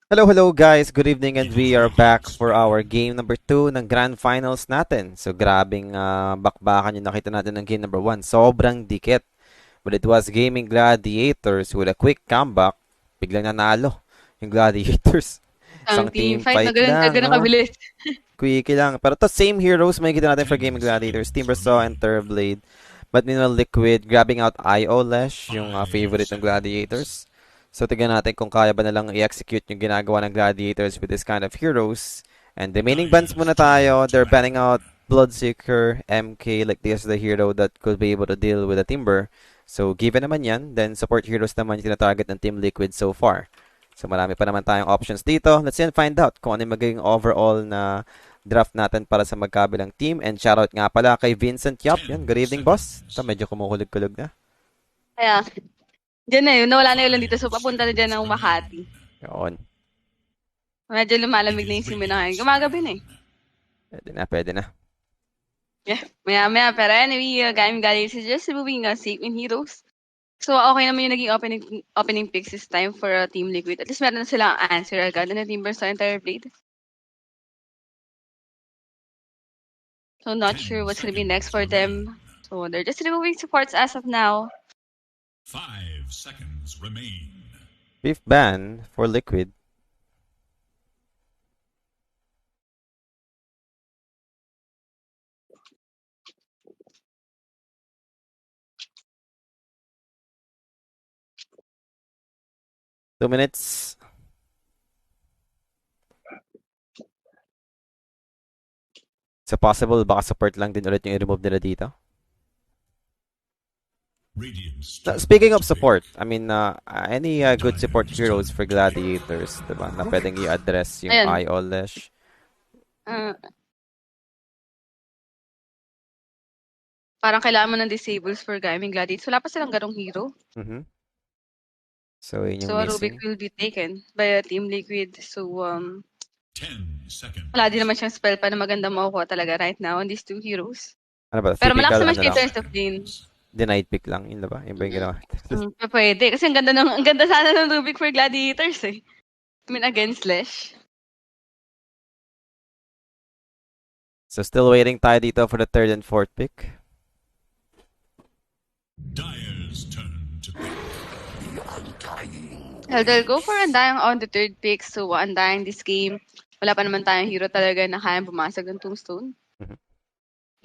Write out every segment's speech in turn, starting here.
Hello guys, good evening and we are back for our game number 2 ng Grand Finals natin. So grabing bakbakan yung nakita natin ng game number 1. Sobrang dikit. But it was Gaimin Gladiators with a quick comeback. Biglang nanalo yung Gladiators. Ang Isang team team fight na fight lang, ganun no? kabilis. Quickie lang. Pero to same heroes may kita natin for Gaimin Gladiators. Team Brasso and Terrorblade. But meanwhile, Liquid grabbing out IO Lesh, yung favorite ng Gladiators. So, tignan natin kung kaya ba nalang i-execute yung ginagawa ng Gladiators with this kind of heroes. And remaining bans muna tayo. They're banning out Bloodseeker, MK, like this is the hero that could be able to deal with a Timber. So, given naman yan, then support heroes naman yung tinatarget ng Team Liquid so far. So, marami pa naman tayong options dito. Let's then find out kung ano yung magiging overall na draft natin para sa magkabilang team. And shoutout nga pala kay Vincent Yap. Yan, good evening, boss. Ito, medyo kumukulog-kulog na. Kaya, dyan na yun. Nawala na yun lang dito. So, papunta na dyan ng Makati. Yun. Medyo lumalamig na yung siminahan. Gumagabi na eh. Pwede na. Yeah, maya-maya. Pero anyway, Gaimin Gladiators is just moving safe in heroes. So, okay naman yung naging opening picks this time for Team Liquid. At least meron na silang answer agad na Team Burst entire blade. So, not sure what's gonna be next for them. So, they're just removing supports as of now. 5 seconds remain. Fifth ban for Liquid. Two minutes. So possible baka support lang din ulit yung i-remove nila dito. Speaking of support, I mean, any good support heroes for Gladiators, diba? Na pwedeng i-address yung IO Lesh. Parang kailangan mo ng disables for Gaimin Gladiators. Wala pa silang ganong hero. So, yun yung So, missing. Rubik will be taken by Team Liquid. So, 10 seconds. wala din naman siyang spell pa na maganda makukuha talaga right now on these two heroes. Ano ba? Pero malakas naman Ano siya in lang? terms of lane. Denied pick lang, yun ba? Yun ba yung ginawa? Pwede. Kasi ang ganda sana ng Rubik for Gladiators eh. I mean, against Lesh. So, still waiting tayo dito for the third and fourth pick. Dyer's turn to pick. They'll go for Undying on the third pick. So, Undying this game. Wala pa naman tayong hero talaga na kayang bumasag ng Tombstone.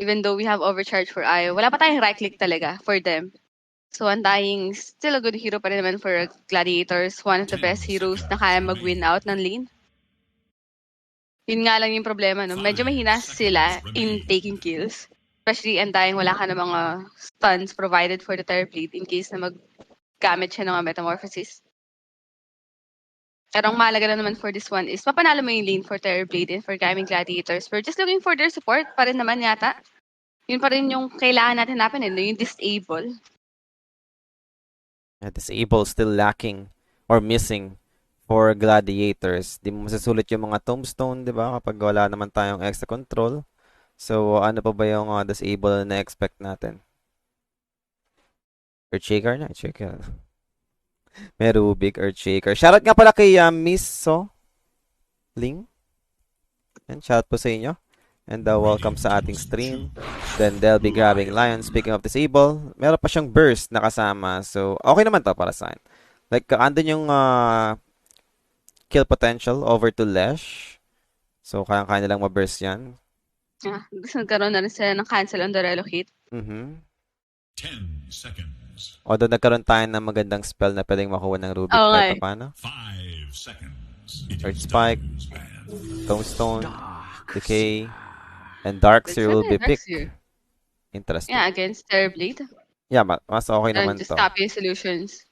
Even though we have overcharge for Io. Wala pa tayong right click talaga for them. So, Undying still a good hero pa rin naman for Gladiators. One of the best heroes na kaya mag-win out ng lane. Yun nga lang yung problema, no? Medyo mahina sila in taking kills. Especially Undying, wala ka na mga stuns provided for the Terrorblade in case na maggamit siya ng Metamorphosis. Pero ang mahalaga na naman for this one is mapanalo mo yung lane for Terrorblade and for Gaimin Gladiators. We're just looking for their support pa rin naman yata. Yun pa rin yung kailangan natin hanapin, yung disable. Disable still lacking or missing for Gladiators. Di mo masasulit yung mga Tombstone, di ba? Kapag wala naman tayong extra control. So, ano pa ba yung disable na expect natin? Earthshaker na? Earthshaker. May Rubik, Earthshaker. Shoutout nga pala kay Miss Ling. And shout po sa inyo. And welcome sa ating stream. Then they'll be grabbing Lion. Speaking of disable, meron pa siyang burst na kasama. So, okay naman to para sa akin. Like, andun yung kill potential over to Lesh. So, kaya-kaya nilang ma-burst yan. Gusto nagkaroon na rin sila ng cancel on the relocate. 10 seconds. Although nagkaroon tayo ng magandang spell na pwedeng makuha ng Rubik kahit pa paano. 5 seconds. Earth Spike, Tombstone, Decay, and Darkseer will be picked. Interesting. Yeah, against Terrorblade. Yeah, mas okay naman just to. copy solutions.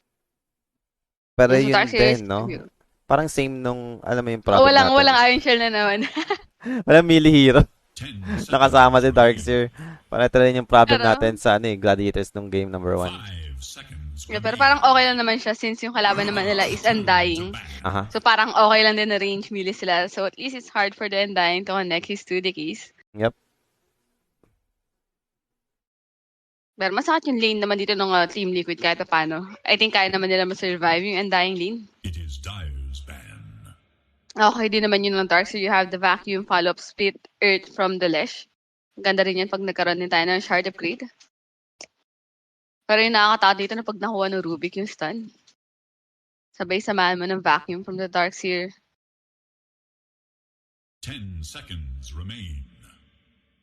Pero yun din, no? Parang same nung, alam mo yung problem natin. Walang Iron Shell na naman. Walang melee hero. Nakasama si Darkseer. Parang ito rin yung problem natin sa Gladiators nung game number 1. Yeah, pero parang okay lang naman siya since yung kalaban naman nila is Undying. So parang okay lang din na range melee sila. So at least it's hard for the Undying to connect his 2 decays. Yep. Pero masakit yung lane naman dito ng Team Liquid kahit paano. I think kaya naman nila ma-survive yung Undying lane. It is Dyer's ban. Okay din naman yun ng Dark. So you have the vacuum follow-up split earth from the Lesh. Ganda rin yan pag nagkaroon din tayo ng shard upgrade. Pero yung nakakatawa dito na pag nakuha ng Rubik yung stun. Sabay samahan mo ng vacuum from the Darkseer. 10 seconds remain.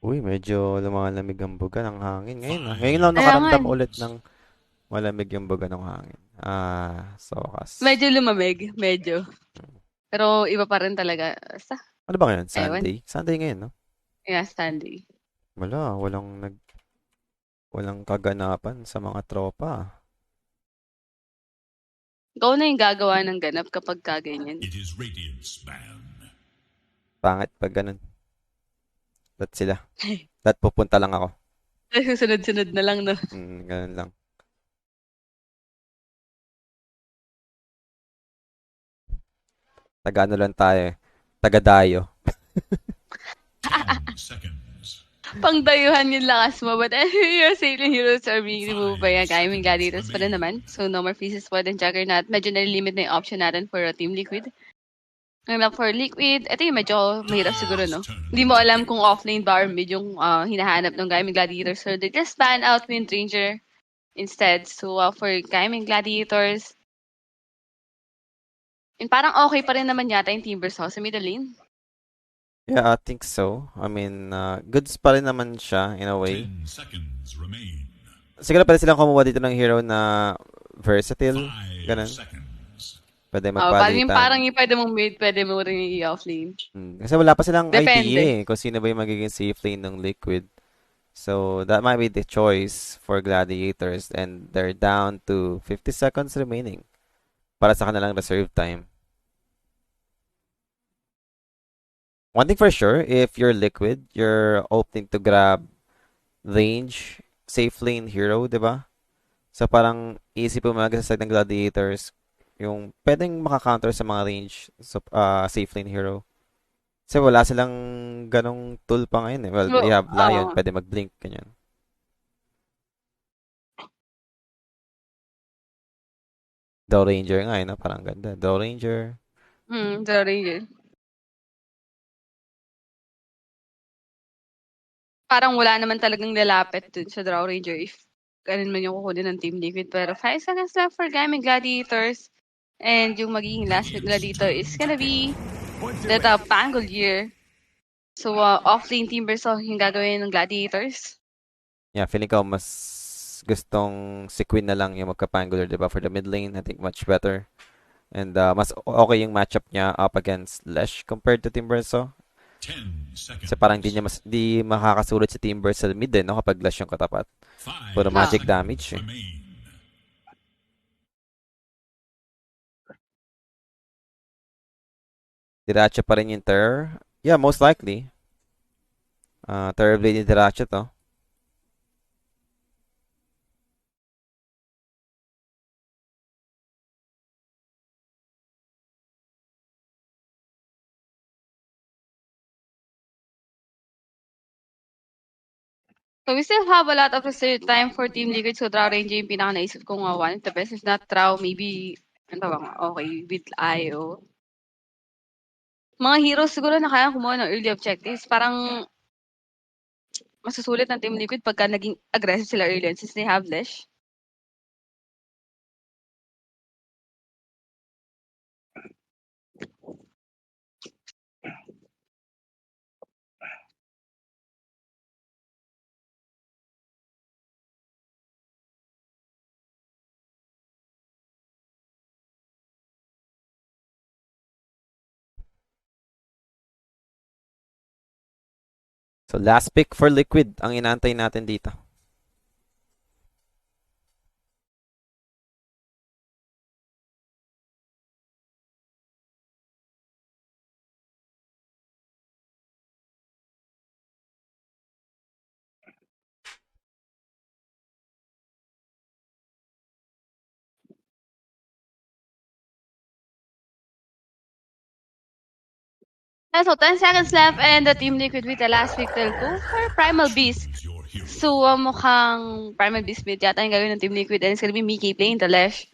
Uy, medyo lumalamig ang buga ng hangin ngayon. Ngayon lang Kaya nakaramdam nga. ulit ng malamig yung buga ng hangin. Sokas. Medyo lumamig. Medyo. Pero iba pa rin talaga. Basta, Ano ba ngayon? ewan. Sunday? Sunday ngayon, no? Yeah, Sunday. Walang kaganapan sa mga tropa. Ikaw na yung gagawa ng ganap kapag kaganyan. It is Radiant's ban. Pangit pag ganun. Sila. Pupunta lang ako. Susunod-sunod na lang, no? Ganun lang. Taga-ano lang tayo. Taga-dayo. 10 seconds. Pangdayuhan yung lakas mo. But your sailing heroes are being removed by Gaimin Gladiators pa rin naman. So no more freezes for the Juggernaut. Medyo na-limit na yung option natin for Team Liquid. Ngayon for Liquid, ito yung medyo mahirap siguro, no? Hindi mo alam kung offlane ba or mid yung hinahanap ng Gaimin Gladiators. So they just ban out Wind Ranger instead. So for Gaimin Gladiators, and parang okay pa rin naman yata yung Timbersaw sa middle lane. Yeah, I think so. I mean, goods pa rin naman siya in a way. 10 seconds remain. Siguro pwede silang kumuha dito ng hero na versatile. 5 Ganun. seconds. Pwede Parang magpalitan. yung pwede mong mid, pwede mo rin yung i-offlane. Kasi wala pa silang Depende. idea kung sino ba yung magiging safe lane ng Liquid. So, that might be the choice for Gladiators. And they're down to 50 seconds remaining para sa kanilang reserve time. One thing for sure, if you're Liquid, you're opting to grab range, safe lane hero, di ba? So, parang easy po sa side ng Gladiators yung pwedeng makakounter sa mga range safe lane hero. Kasi wala silang ganong tool pa ngayon eh. Well, they have Lion, pwede mag-blink, ganyan. Daw Ranger nga eh, no? Parang ganda. Daw Ranger. Daw Ranger. Parang wala naman talagang lalapit dun sa Draw Ranger if ganun man yung kukunin ng Team Liquid. Pero 5 seconds left for Gaimin Gladiators. And yung magiging last pick nila dito is gonna be the Pangolier. So, off-lane Timbersaw yung gagawin ng Gladiators. Yeah, feeling ko mas gustong si Queen na lang yung magka-Pangolier, diba? For the mid lane, I think much better. And mas okay yung matchup niya up against Lesh compared to Timbersaw. 10 seconds. Kasi parang di makakasulit si Timber sa mid eh, no? Kapag Lesh yung katapat. Puro magic damage eh. Diracha pa rin yung Terror. Yeah, most likely. Terror Blade ni Diracha to. So, we still have a lot of reserve time for Team Liquid. So, Draw Ranger yung pinaka-naisip kong one of the best. If not Draw, maybe, ano ba bang okay, with IO. Mga heroes siguro na kaya kumuha ng early objectives. Parang masusulit ng Team Liquid pagka naging aggressive sila early on since they have Lesh. So, last pick for Liquid ang inaantay natin dito. So, 10 seconds left and the Team Liquid with the last pick will go for Primal Beast. So, mukhang Primal Beast mid yata yung gawin ng Team Liquid and it's gonna be Mickey playing the Lesh.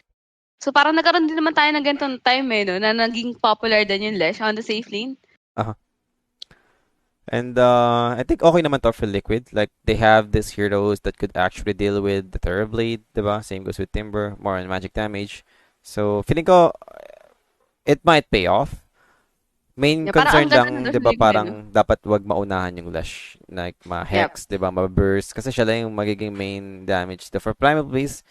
So parang nagkaroon din naman tayo ng ganitong time no, na naging popular din yung Lesh on the safe lane. Uh-huh. And I think okay naman to for Liquid. Like, they have these heroes that could actually deal with the Terrorblade, diba? Same goes with Timber, more on magic damage. So, feeling ko, it might pay off. Main Yeah, parang concern ang ganda lang, ng 'di ba, Lesh no? parang dapat wag maunahan yung Lash. Like, Yep. ma-hex, 'di ba, ma-burst kasi siya lang yung magiging main damage. For Primal Blaze,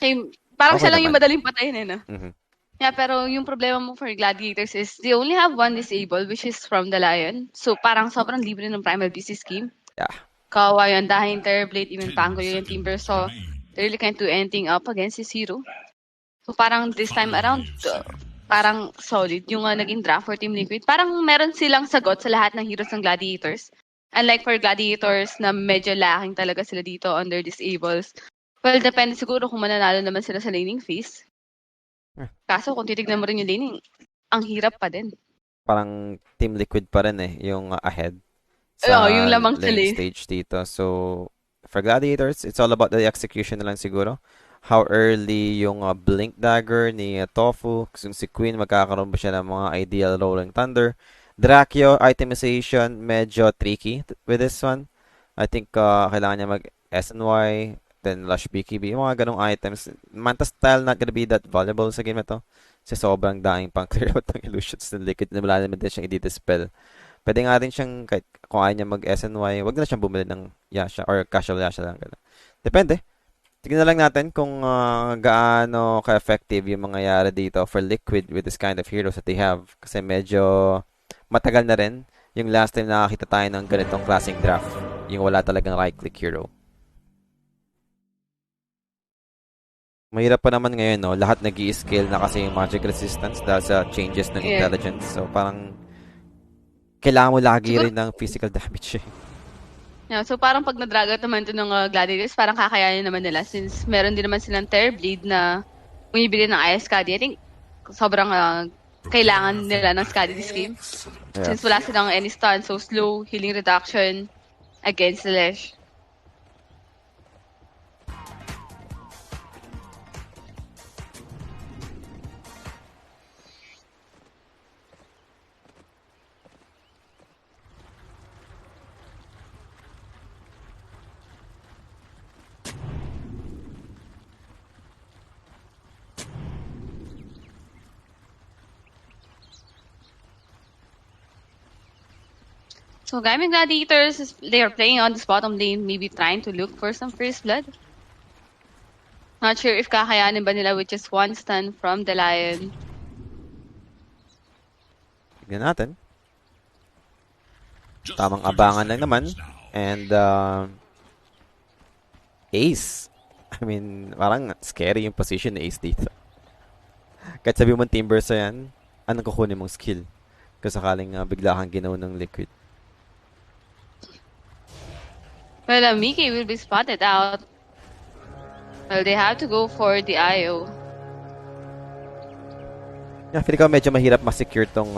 Parang okay siya lang yung naman. madaling patayin no? Mhm. Yeah, pero yung problema mo for Gladiators is they only have one disable, which is from the Lion. So parang sobrang libre ng Primal BC scheme. Yeah. Kawawa yung Dahin, Terrorblade, even 10 Pango yung Timber, seconds so remain. they really can't do anything up against his hero. So parang this time 5 around, seconds. parang solid yung naging draft for Team Liquid. Parang meron silang sagot sa lahat ng heroes ng Gladiators. Unlike for Gladiators na medyo lacking talaga sila dito on their disables. Well, depende siguro kung mananalo naman sila sa laning phase. Kaso kung titignan mo rin yung laning, ang hirap pa din. Parang Team Liquid pa rin yung ahead Oo, sa yung lamang sa lane lane. stage dito. So, for Gladiators, it's all about the execution na lang siguro. How early yung Blink Dagger ni Tofu. Kung si Queen, magkakaroon ba siya ng mga ideal Rolling Thunder. Draccio, itemization, medyo tricky with this one. I think kailangan niya mag SNY, then Lush BKB, yung mga ganong items. Manta style not gonna be that valuable sa game na to. Kasi sobrang daing pang clear out ng illusions ng Liquid na wala naman din siyang i-dispel. Pwede nga rin siyang, kahit kung ayaw niya mag-SNY, wag na siyang bumili ng Yasha or casual Yasha lang. Ganun. Depende. Tignan na lang natin kung gaano ka-effective yung mangyayari dito for Liquid with this kind of heroes that they have. Kasi medyo matagal na rin yung last time nakakita tayo ng ganitong klaseng draft. Yung wala talagang right-click hero. Mahirap pa naman ngayon, no? Lahat nag-i-scale na kasi yung magic resistance dahil sa changes ng intelligence. So, parang kailangan mo lagi rin ng physical damage. Yeah, so parang pag na-drag out naman ito ng Gladiators, parang kakayanin naman nila since meron din naman silang Terrorblade na bumibili ng IS Scadi. I think sobrang kailangan nila ng Scadi this game. Yeah. Since wala silang any stun, so slow, healing reduction against the Lesh. So Gaimin Gladiators, they are playing on this bottom lane, maybe trying to look for some first blood. Not sure if kakayanin ba nila with just one stun from the Lion. Tignan natin. Tamang abangan lang naman. And Ace. I mean, parang scary yung position ni Ace dito. Kahit sabi mo Timber sa yan, anong kukunin mong skill? Kung sakaling bigla kang ginaw ng Liquid. Well, Miki will be spotted out. Well, they have to go for the IO. Yeah, feeling ko medyo mahirap ma-secure tong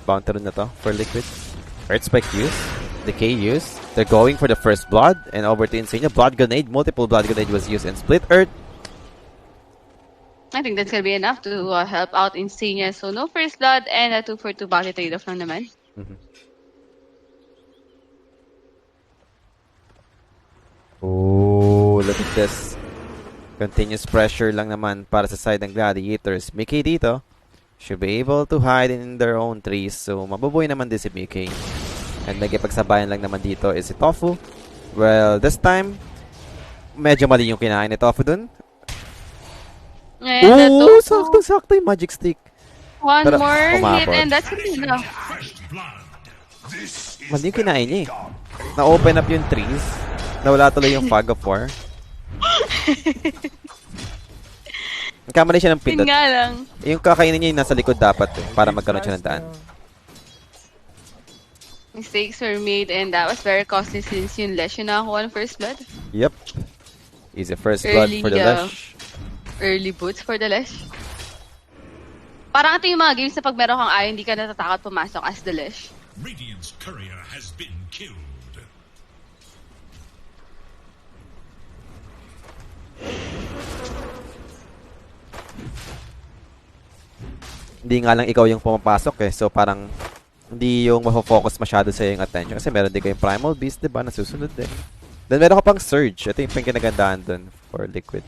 bounty rune na to for Liquid. Earth Spike use, Decay use. They're going for the first blood and over to Insania. Blood Grenade, multiple Blood Grenade was used and Split Earth. I think that's gonna be enough to help out Insania. So no first blood and a 2-for-2 bounty trade-off lang naman. Mm-hmm. Oh, look at this. Continuous pressure lang naman para sa side ng Gladiators. Mickey dito should be able to hide in their own trees. So, mabubuhay naman din si Mickey. And may pagsabayan lang naman dito is si Tofu. Well, this time, medyo mali yung kinain ni Tofu dun. And oh, sakto-sakto yung magic stick. One Pero, more hit umabot. and that's enough. Mali yung kinain niya eh. Na-open up yung trees. Nawala tuloy yung Fog of War. Nagkamali siya ng pindot. Yun nga lang. Yung kakainin niya yung nasa likod dapat para magkaroon siya ng daan. Mistakes were made and that was very costly since yung Lesh yung nakakuha ng first blood. Yep. Easy first blood for the Lesh. Early boots for the Lesh. Parang ito yung mga games na pag meron kang ayaw, hindi ka natatakot pumasok as the Lesh. Radiant's courier has been killed. hindi nga lang ikaw yung pumapasok eh. So parang hindi yung mafo-focus masyado sa yung attention. Kasi meron din kayong Primal Beast, diba? Nasusunod din. Then meron ka pang Surge. Ito yung pinagandahan dun for Liquid.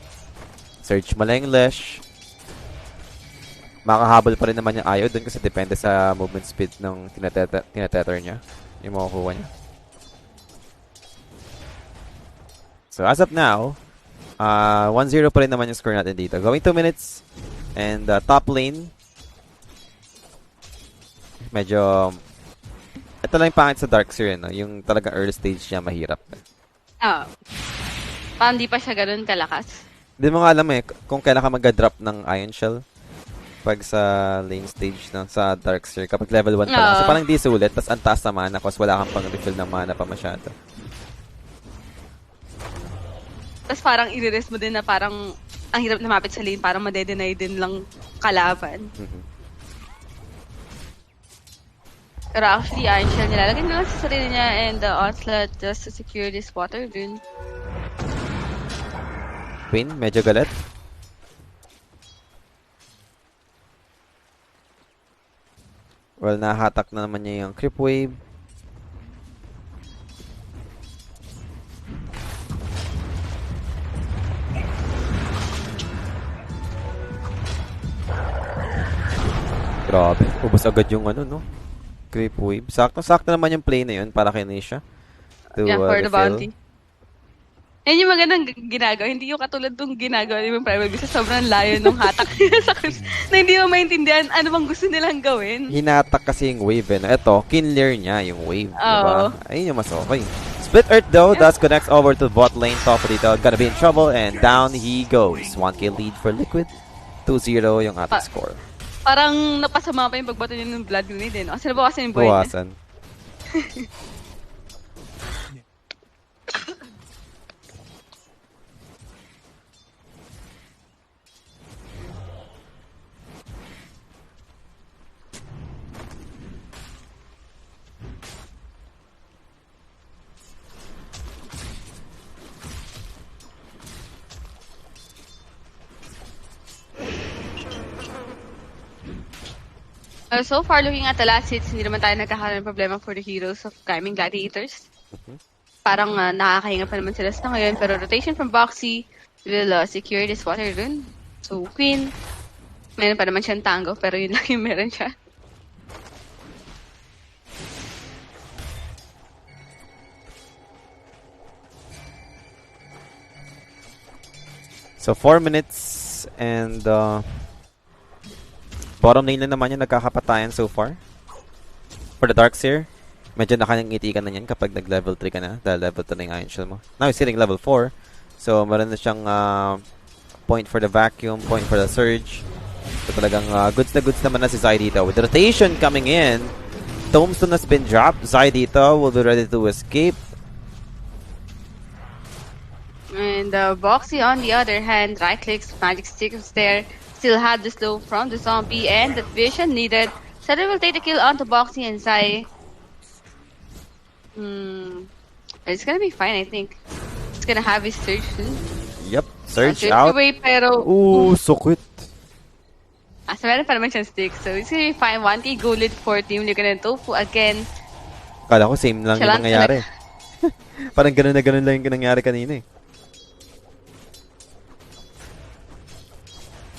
Surge mo lang yung Lesh. Makahabol pa rin naman yung Ayo dun kasi depende sa movement speed ng tinatether niya. Yung makukuha niya. So as of now, 1-0 pa rin naman yung score natin dito. Going 2 minutes. And top lane. Medyo... Ito lang yung pangit sa Darkseer, no? Yung talaga early stage niya mahirap. Parang di pa siya ganun kalakas. Hindi mo nga alam eh kung kailan ka mag-drop ng Ion Shell pag sa lane stage no, sa Darkseer kapag level 1 pa lang. So parang di sulit, tas ang taas na mana kasi wala kang pang refill ng mana pa masyado. Tapos parang i-rest mo din na parang ang hirap lumapit sa lane, parang madedenay din lang kalaban. Pero actually, Iron Shell nilalagay na lang sa sarili niya and the Onslaught just to secure this water dun. Queen, medyo galit. Well, nahatak na naman niya yung creep wave. Grabe, ubos agad yung ano, no? Creep wave. Sakto naman yung play na yun para kay Nisha. Yeah, for the bounty. Yan yung magandang ginagawa. Hindi yung katulad nung ginagawa yung Primal Beast sa sobrang layo nung hatak sa na hindi mo maintindihan ano bang gusto nilang gawin. Hinatak kasi yung wave eh. Ito, kinlear niya yung wave. Oo. Diba? Ayun yung mas okay. Split Earth though, that connects over to bot lane. Top dito, gonna be in trouble and down he goes. 1k lead for Liquid. 2-0 yung ating score. Parang napasama pa yung pagbato niya ng blood grenade eh. No? Kasi nabawasan yung buhay niya. Bawasan. So far, looking at the last hits, hindi naman tayo nagkakaroon ng problema for the heroes of Gaimin Gladiators. Parang nakakahinga pa naman sila sa ngayon. Pero rotation from Boxy will secure this water rune. So, Queen, meron pa naman siyang tango, pero yun lang yung meron siya. So, 4 minutes and bottom lane na naman yung nagkakapatayan so far. For the Darkseer, medyo nakangiti ka na yan kapag nag-level 3 ka na dahil level 3 na yung Iron Shell mo. Now, he's hitting level 4. So, meron na siyang point for the vacuum, point for the surge. So, talagang goods na goods naman na si Zai dito. With the rotation coming in, Tombstone has been dropped. Zai dito will be ready to escape. And Boxy, on the other hand, right-clicks, magic stick is there. Still had the slow from the zombie and the vision needed. Shadow will take the kill onto Boxy and Zai. It's gonna be fine, I think. It's gonna have his surge soon. Yep, surge out. Away, pero... Ooh, sukit. So meron pa naman siyang stick. So it's gonna be fine. 1K gold lead for Team Liquid and Tofu again. Kala ko same lang yung nangyayari. Parang ganun na ganun lang yung nangyari kanina eh.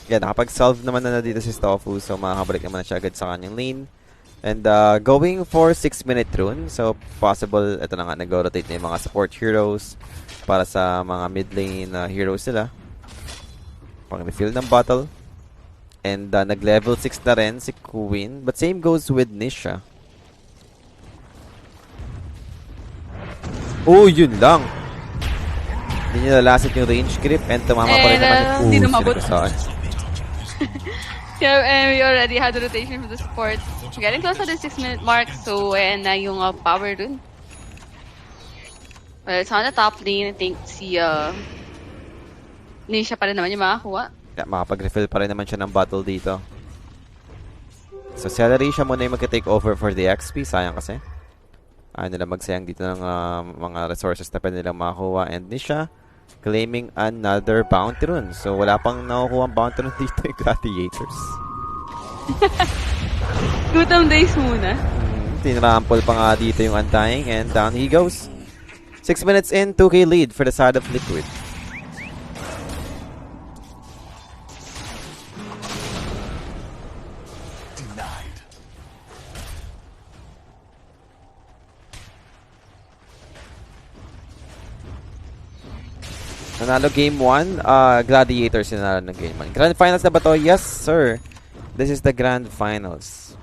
Yeah, nakapag-solve naman na dito si Tofu. So, makakabalik naman na siya agad sa kanyang lane. And going for 6-minute rune. So, possible, ito na nga, nag-rotate na yung mga support heroes para sa mga mid-lane heroes nila. Pang-refill ng bottle. And nag-level 6 na rin si Queen. But same goes with Nisha. Oh, yun lang. Hindi niya nalasit yung range grip and tumama pa rin naman. Hindi na mabot. Yeah, and we already had the rotation for the support. Getting close to the 6-minute mark. So, and yung power dun. Well, it's on the top lane. I think si Nisha pa rin naman yung makakuha. Yeah, makapag-refill pa rin naman siya ng bottle dito. So, Celery siya muna yung mag-take over for the XP. Sayang kasi. Ayaw nila magsayang dito ng mga resources na pwede nilang makakuha. And Nisha claiming another bounty rune. So, wala pang nakukuha ang bounty rune dito yung Gladiators. Gutom days muna. Tinrampol pa nga dito yung Undying and down he goes. 6 minutes in, 2K lead for the side of Liquid. Nanalo game 1, Gladiators yung nanalo ng game 1. Grand Finals na ba to? Yes, sir. This is the Grand Finals.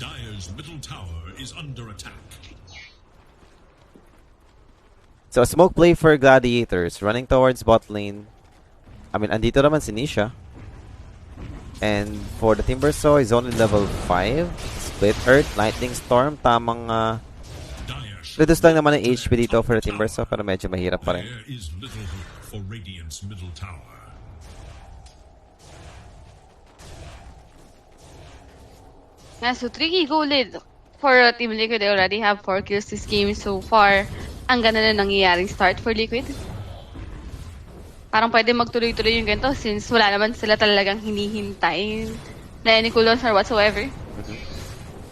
Dire's middle tower is under attack. So, smoke play for Gladiators. Running towards bot lane. I mean, andito naman si Nisha. And for the Timbersaw, is only level 5. Split Earth, Lightning Storm. Tamang reduce lang naman ang HP dito for the Timbersaw, pero medyo mahirap pa rin. There is little hope for Radiant's middle tower. Yeah, so 3K goal lead for Team Liquid. They already have 4 kills this game so far. Ang ganda na nangyayaring start for Liquid. Parang pwede magtuloy-tuloy yung ganito since wala naman sila talagang hinihintay na any cooldowns or whatsoever.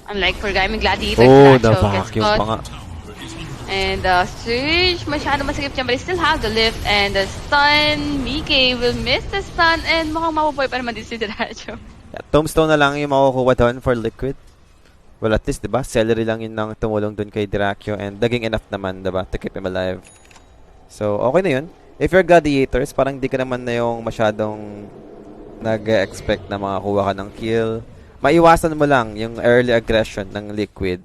Unlike for Gaimin Gladiators. Oh, the vacuum pa nga. And Surge, masyado masikip siya, but he still have the lift and the stun. Mike will miss the stun and mukhang mapupoy pa naman din si Diracho. Yeah, Tombstone na lang yung makukuha doon for Liquid. Well, at least, diba? Celery lang yun nang tumulong doon kay Draccio and naging enough naman, diba? To keep him alive. So, okay na yun. If you're Gladiators, parang di ka naman na yung masyadong nag-expect na makakuha ka ng kill. Maiwasan mo lang yung early aggression ng Liquid.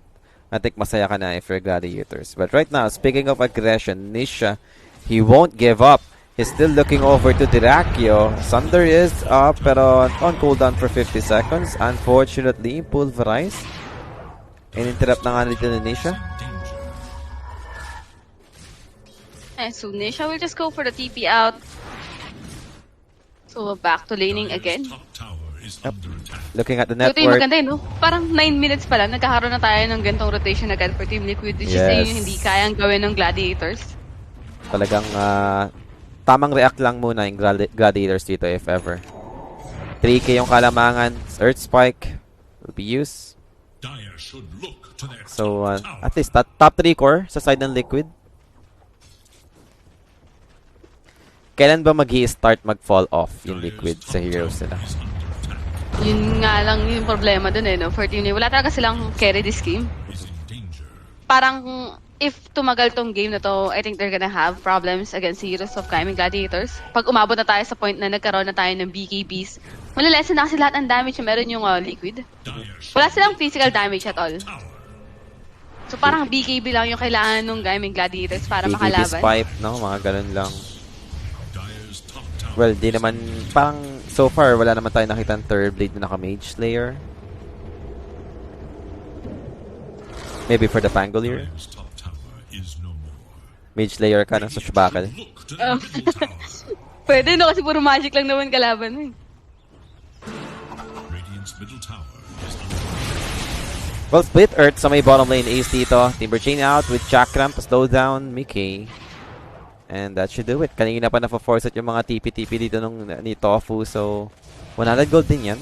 I think masaya ka na if you're Gladiators. But right now, speaking of aggression, Nisha, he won't give up. He's still looking over to Draccio. Sunder is up, pero on cooldown for 50 seconds. Unfortunately, pulverized. In-interrupt na nga nito ni Nisha. And so Nisha will just go for the TP out. So back to laning again. Yep. Looking at the Ito yung network. maganda no? Parang 9 minutes pa lang, nagkakaroon na tayo ng gantong rotation agad for Team Liquid. Which is yung hindi kayang gawin ng Gladiators. Talagang tamang react lang muna yung Gladiators dito if ever. 3K yung kalamangan. Earth Spike will be used. So at least top 3 core sa side ng Liquid. Kailan ba mag-i-start mag-fall off yung Liquid sa heroes nila? Yun nga lang yung problema dun no? For Team Liquid. Wala talaga silang carry this game. Parang if tumagal tong game na to, I think they're gonna have problems against the heroes of Gaimin Gladiators. Pag umabot na tayo sa point na nagkaroon na tayo ng BKBs, malalessen na kasi lahat ng damage na meron yung Liquid. Wala silang physical damage at all. So parang BKB lang yung kailangan ng Gaimin Gladiators para makalaban. BKB pipe, no? Mga ganun lang. Well, di naman, parang so far, wala naman tayo nakita ng third blade na naka-mage slayer. Maybe for the Pangolier. Mage slayer ka ng Sushbakal. Pwede no, kasi puro magic lang naman kalaban mo. Well, split Earth sa may bottom lane ace dito. Timber Chain out with Chakram to slow down Mickey. And that should do it. Kanina pa na-force at yung mga TP-TP dito ni Tofu. So, 100 gold din yan.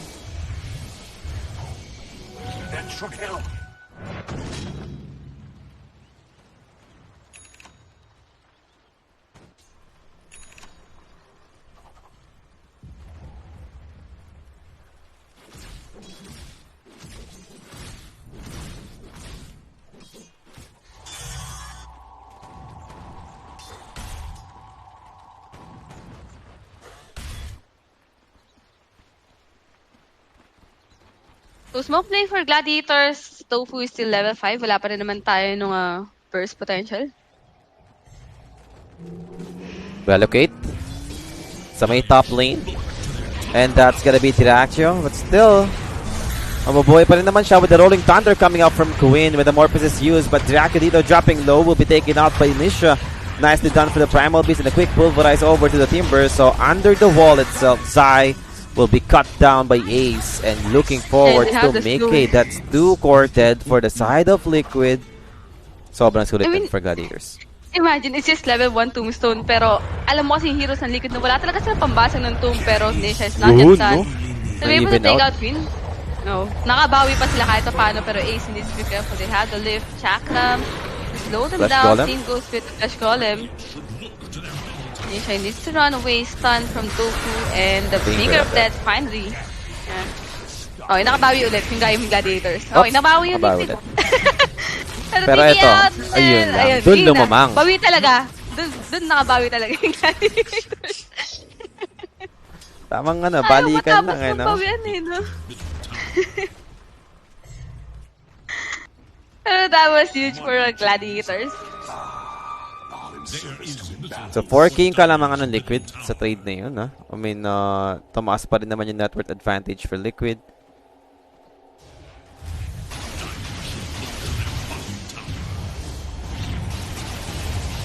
So, smoke play for Gladiators. Tofu is still level 5. Wala pa rin naman tayo nung burst potential. Relocate sa may top lane. And that's gonna be Draccio. But still, mabubuhay pa rin naman siya with the Rolling Thunder coming out from Quinn with the Morphosis used. But Draccio dito dropping low will be taken out by Nisha. Nicely done for the Primal Beast and a quick pulverize over to the Timber. So under the wall itself, Zai will be cut down by Ace and looking forward to Mickey. That's 2 core dead for the side of Liquid. Sobrang sulit I mean, for Gladiators. imagine, it's just level 1 tombstone, pero alam mo kasi yung heroes ng Liquid na wala talaga silang pambasag ng tomb, pero Nisha is not yet Yun, done. no? So, be able to Na-even take out. out Win. No. Nakabawi pa sila kahit paano, pero Ace needs to be careful. They have the lift, Chakram, to slow them Flash down. Golem. Same goes with the Flash Golem. Nisha needs to run away, stun from Tofu, and the Finger Finger of of Death finally. Yeah. Okay, nakabawi ulit yung Gaimin Gladiators. Okay, nabawi yung Nakabawi Liquid. ulit. Pero Pero TP ito, out, ayun and lang. ayun, Dun yun na. lumamang. Bawi talaga. Dun nakabawi talaga yung Gladiators. Tamang Ayaw balikan matapos lang eh, no? magbawian eh, no? Pero that was huge for Gladiators. So 4K yung kalamangan ng Liquid sa trade na yun, ha? I mean, tumaas pa rin naman yung net worth advantage for Liquid.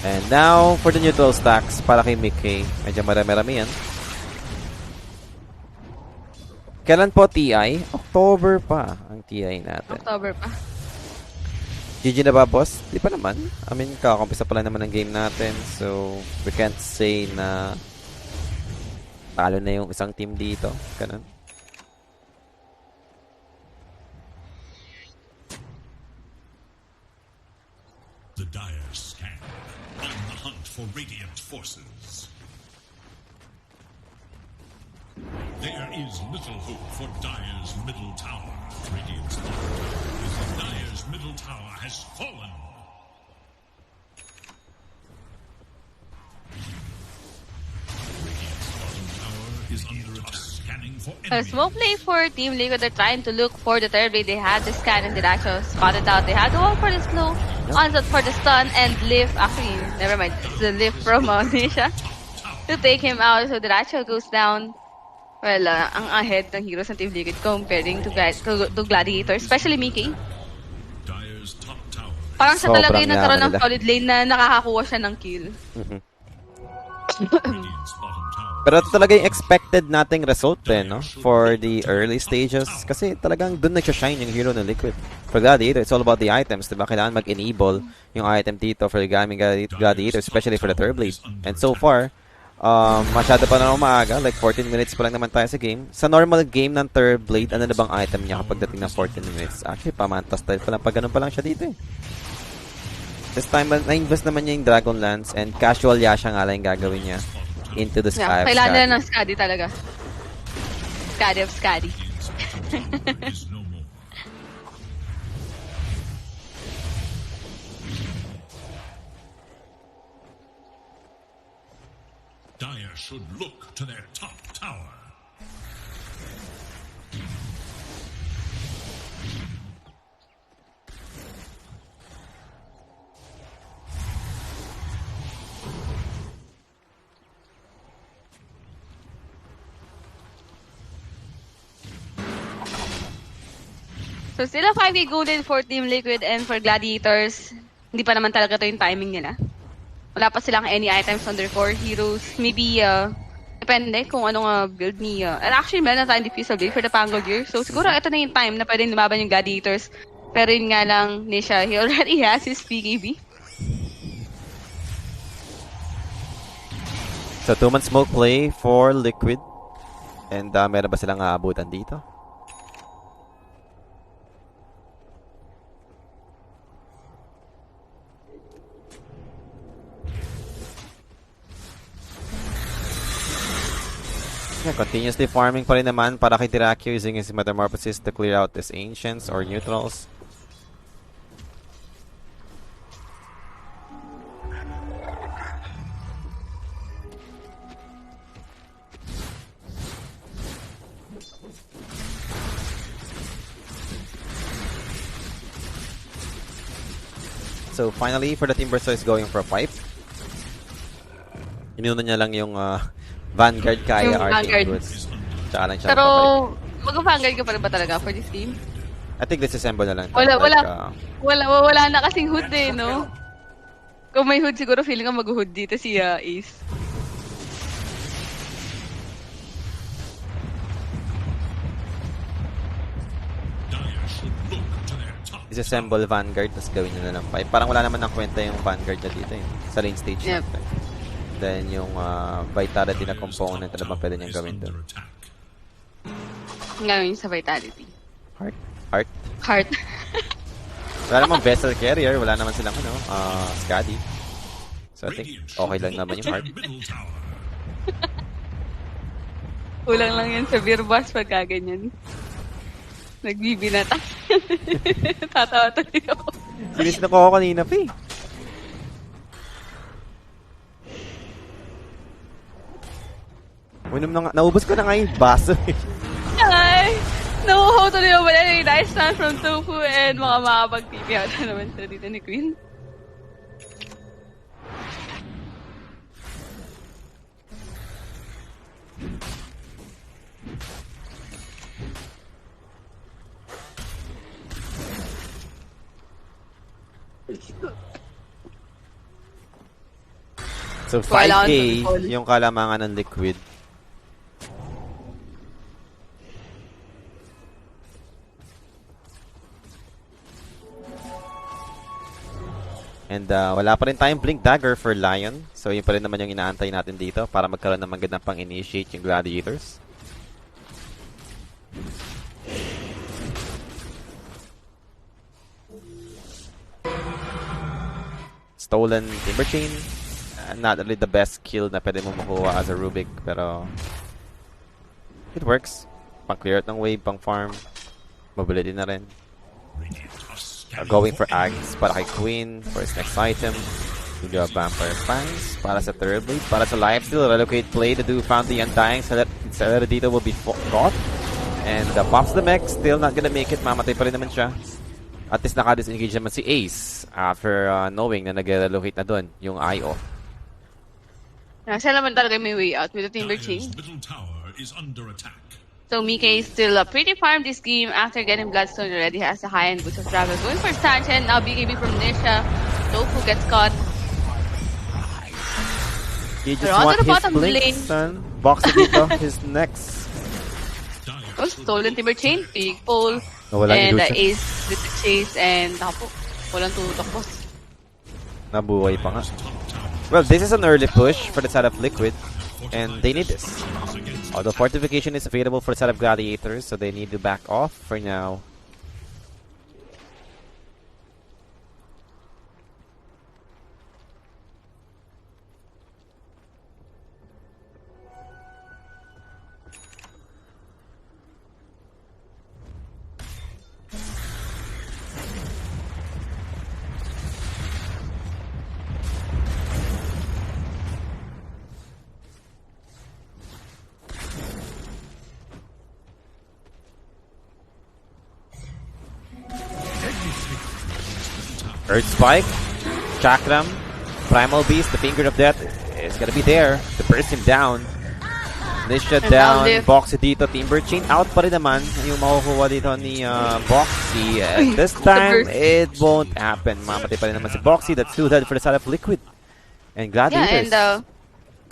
And now, for the neutral stacks, para kay Mickey. Medyo marami-rami yan. Kailan po TI? October pa ang TI natin. October pa. GG na ba, boss? Di pa naman. I mean, kakakumpisa pa lang naman ng game natin. So, we can't say na talo na yung isang team dito. Ganun. The dire scan. On the hunt for Radiant forces. There is little hope for Dire's middle tower. Radiant's bottom tower is Dire's middle tower has fallen. Radiant's bottom tower is under attack. Scanning for A enemies. smoke play for Team Liquid. They're trying to look for the third blade. They had the scan and Diracho spotted out. They had to go for the slow, onset for the stun, and lift. Actually, never mind. It's the lift from Nisha to take him out. So Diracho goes down. Well, ang ahead ng heroes ng Team Liquid comparing to Gladiators, especially Mickey. Dire's top tower. Parang siya talaga Sobrang yung nagkaroon yaman ng nila. solid lane na nakakakuha siya ng kill. Radiant's bottom tower. Pero ito talaga yung expected nating result no? For the early stages. Kasi talagang dun nagsashine yung hero ng Liquid. For Gladiator, it's all about the items, diba? Kailangan mag-enable yung item dito for the Gaimin Gladiators, especially for the third blade. And so far, masyado pa naman maaga, like 14 minutes pa lang naman tayo sa game. Sa normal game ng third blade, ano na bang item niya kapag dating ng 14 minutes? Actually, pamantas style pa lang, pag ganun pa lang siya dito eh. This time, na-invest naman niya yung Dragon Lance and casual Yasha nga lang yung gagawin niya into the sky Yeah, of kailangan Skadi. nila ng Skadi talaga. Skadi of Skadi. Is no more. Dire should look to their top tower. So still a 5k golden for Team Liquid and for Gladiators. Hindi pa naman talaga to yung timing nila. Wala pa silang any items on their core heroes. Maybe, depende kung anong build ni... and actually, meron na tayong diffusal blade for the Pango Gear. So siguro ito na yung time na pwede lumaban yung Gladiators. Pero yun nga lang, Nisha, he already has his PKB. So, 2-man smoke play for Liquid. And meron ba silang aabutan dito? Yeah, continuously farming pa rin naman para kay Tirakio using his Metamorphosis to clear out his Ancients or Neutrals. So finally, for the Team Verso is going for a pipe. Inuna niya lang yung Vanguard kaya Yung arcing Vanguard. goods. Tsaka lang siya Pero, magpapipe. mag-vanguard ka pa rin ba talaga for this team? I think disassemble na lang. Wala, Like, wala na kasing hood eh, no? Kung may hood, siguro feeling ko mag-hood dito si Ace. Dire should look to their top Disassemble Vanguard, tapos gawin nyo na lang 5. Parang wala naman ng kwenta yung Vanguard na dito eh. Sa lane stage Yep. natin. Then yung Vitality na component na naman pwede niyang gawin doon. Gawin sa Vitality. Heart. Wala namang Vessel Carrier, wala naman silang Skadi. So I think okay lang naman yung Heart. Kulang lang yan sa beer boss pagka ganyan. Nagbibinata. Tatawa tuloy ako. Sinisnak ko kanina pa eh. Naubos ko na nga yung baso eh. Ay! Nauuhaw tuloy ako. But anyway, nice start from Tofu and mga makapag-TV ata naman sila dito ni Queen. So 5K yung kalamangan ng Liquid. And wala pa rin tayong Blink Dagger for Lion. So yun pa rin naman yung inaantay natin dito para magkaroon ng magandang pang-initiate yung Gladiators. Stolen Timber Chain. Not really the best skill na pwede mo makuha as a Rubik, pero it works. Pang-clear out ng wave, pang-farm. Mobility na rin. Going for Ags para kay Queen for his next item. Video Vampire Fangs para sa third blade. Para sa lifesteal, relocate play to do Found the Undying. Celerito will be caught. And pops the mech, still not gonna make it. Mamatay pa rin naman siya. At least naka-disengage naman si Ace after knowing na nag-relocate na dun yung IO. Siya naman talaga may way out with the Timber Chain. Middle tower is under attack. So Mika is still pretty farmed this game after getting Bloodstone already. Has a high-end boost of travel. Going for Stanchion, now BKB from Nisha. Tofu gets caught. He just They're want onto the his bottom blink, lane. son. Boxing dito, his next. Oh, stolen Timber Chain, big pull. Nawala And yung illusion. Ace with the chase and naku, walang tutok boss. Nabuhay pa nga. Well, this is an early push for the side of Liquid. And they need this. Although fortification is available for the side of Gladiators, so they need to back off for now. Earth Spike, Chakram, Primal Beast, the Finger of Death is gonna be there to burst him down. Nisha down, Boxy dito, Timber Chain out pa rin naman yung makukuha dito ni Boxy. And this time, it won't happen. Mamatay pa rin naman si Boxy. That's too dead for the side of Liquid. And Gladiators. Yeah, and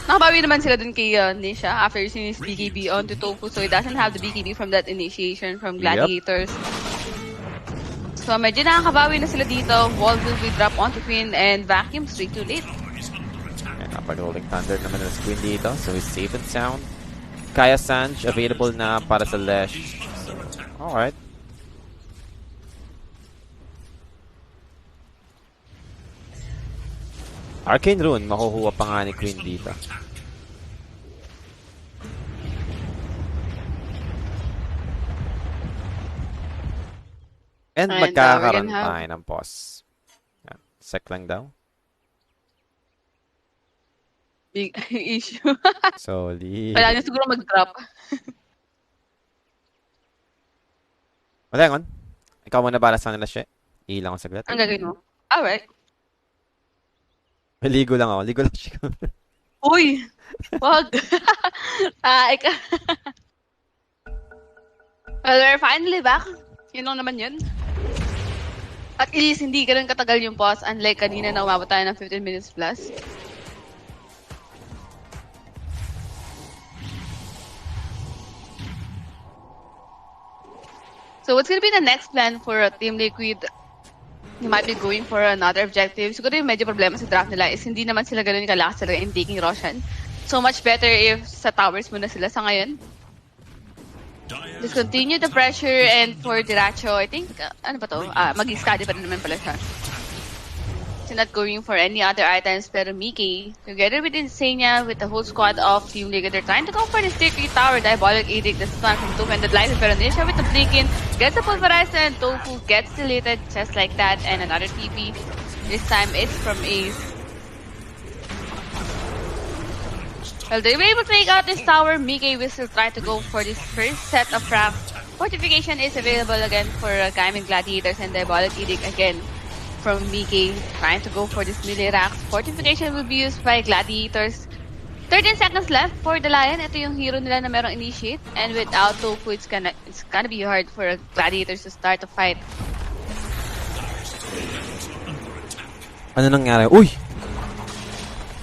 nakabawi naman sila dun kay Nisha after using his BKB onto Tofu, so he doesn't have the BKB from that initiation from Gladiators. So medyo nakakabawi na sila dito. Wall will be drop onto Queen and vacuum straight to late. And napag-rolling thunder naman ng Queen dito. So he's safe and sound. Kaya Sanj available na para sa Lesh. So, alright. Arcane Rune, makukuha pa nga ni Queen dito. And magkakaroon tayo ng pause. Yan. Sec lang daw. Big issue. Solid. Kailangan niya siguro mag-drop. Malangon, ikaw muna bala sa nila siya. Ilang ko saglit. Ang gagawin mo? Alright. Ligo lang ako. Ligo lang siya. Uy! Wag! Ika. Well, we're finally back. Yun lang naman yun. At least hindi ganun katagal yung pause, unlike kanina na umabot tayo ng 15 minutes plus. So what's gonna be the next plan for Team Liquid He might be going for another objective. Siguro yung medyo problema sa draft nila is hindi naman sila ganun kalakas talaga in taking Roshan. So much better if sa towers muna sila sa ngayon. Just continue the pressure, and for Diracho, I think, ano ba to? Mag-study pa rin naman pala siya. So not going for any other items, pero Mickey, together with Insania, with the whole squad of Team Liga, they're trying to go for this tier 3 tower. Diabolic Edict, the stun from two-handed life, pero Nisha with the Blinkin, gets the pulverizer, and Tofu gets deleted just like that, and another TP. This time it's from Ace. Well, they were able to take out this tower. Mickey will still try to go for this first set of frags. Fortification is available again for Gaimin Gladiators, and Diabolic Edict again from Mickey, trying to go for this melee racks. Fortification will be used by Gladiators. 13 seconds left for the Lion. Ito yung hero nila na merong initiate, and without Tofu, it's gonna be hard for Gladiators to start a fight. Ano nangyari? Uy!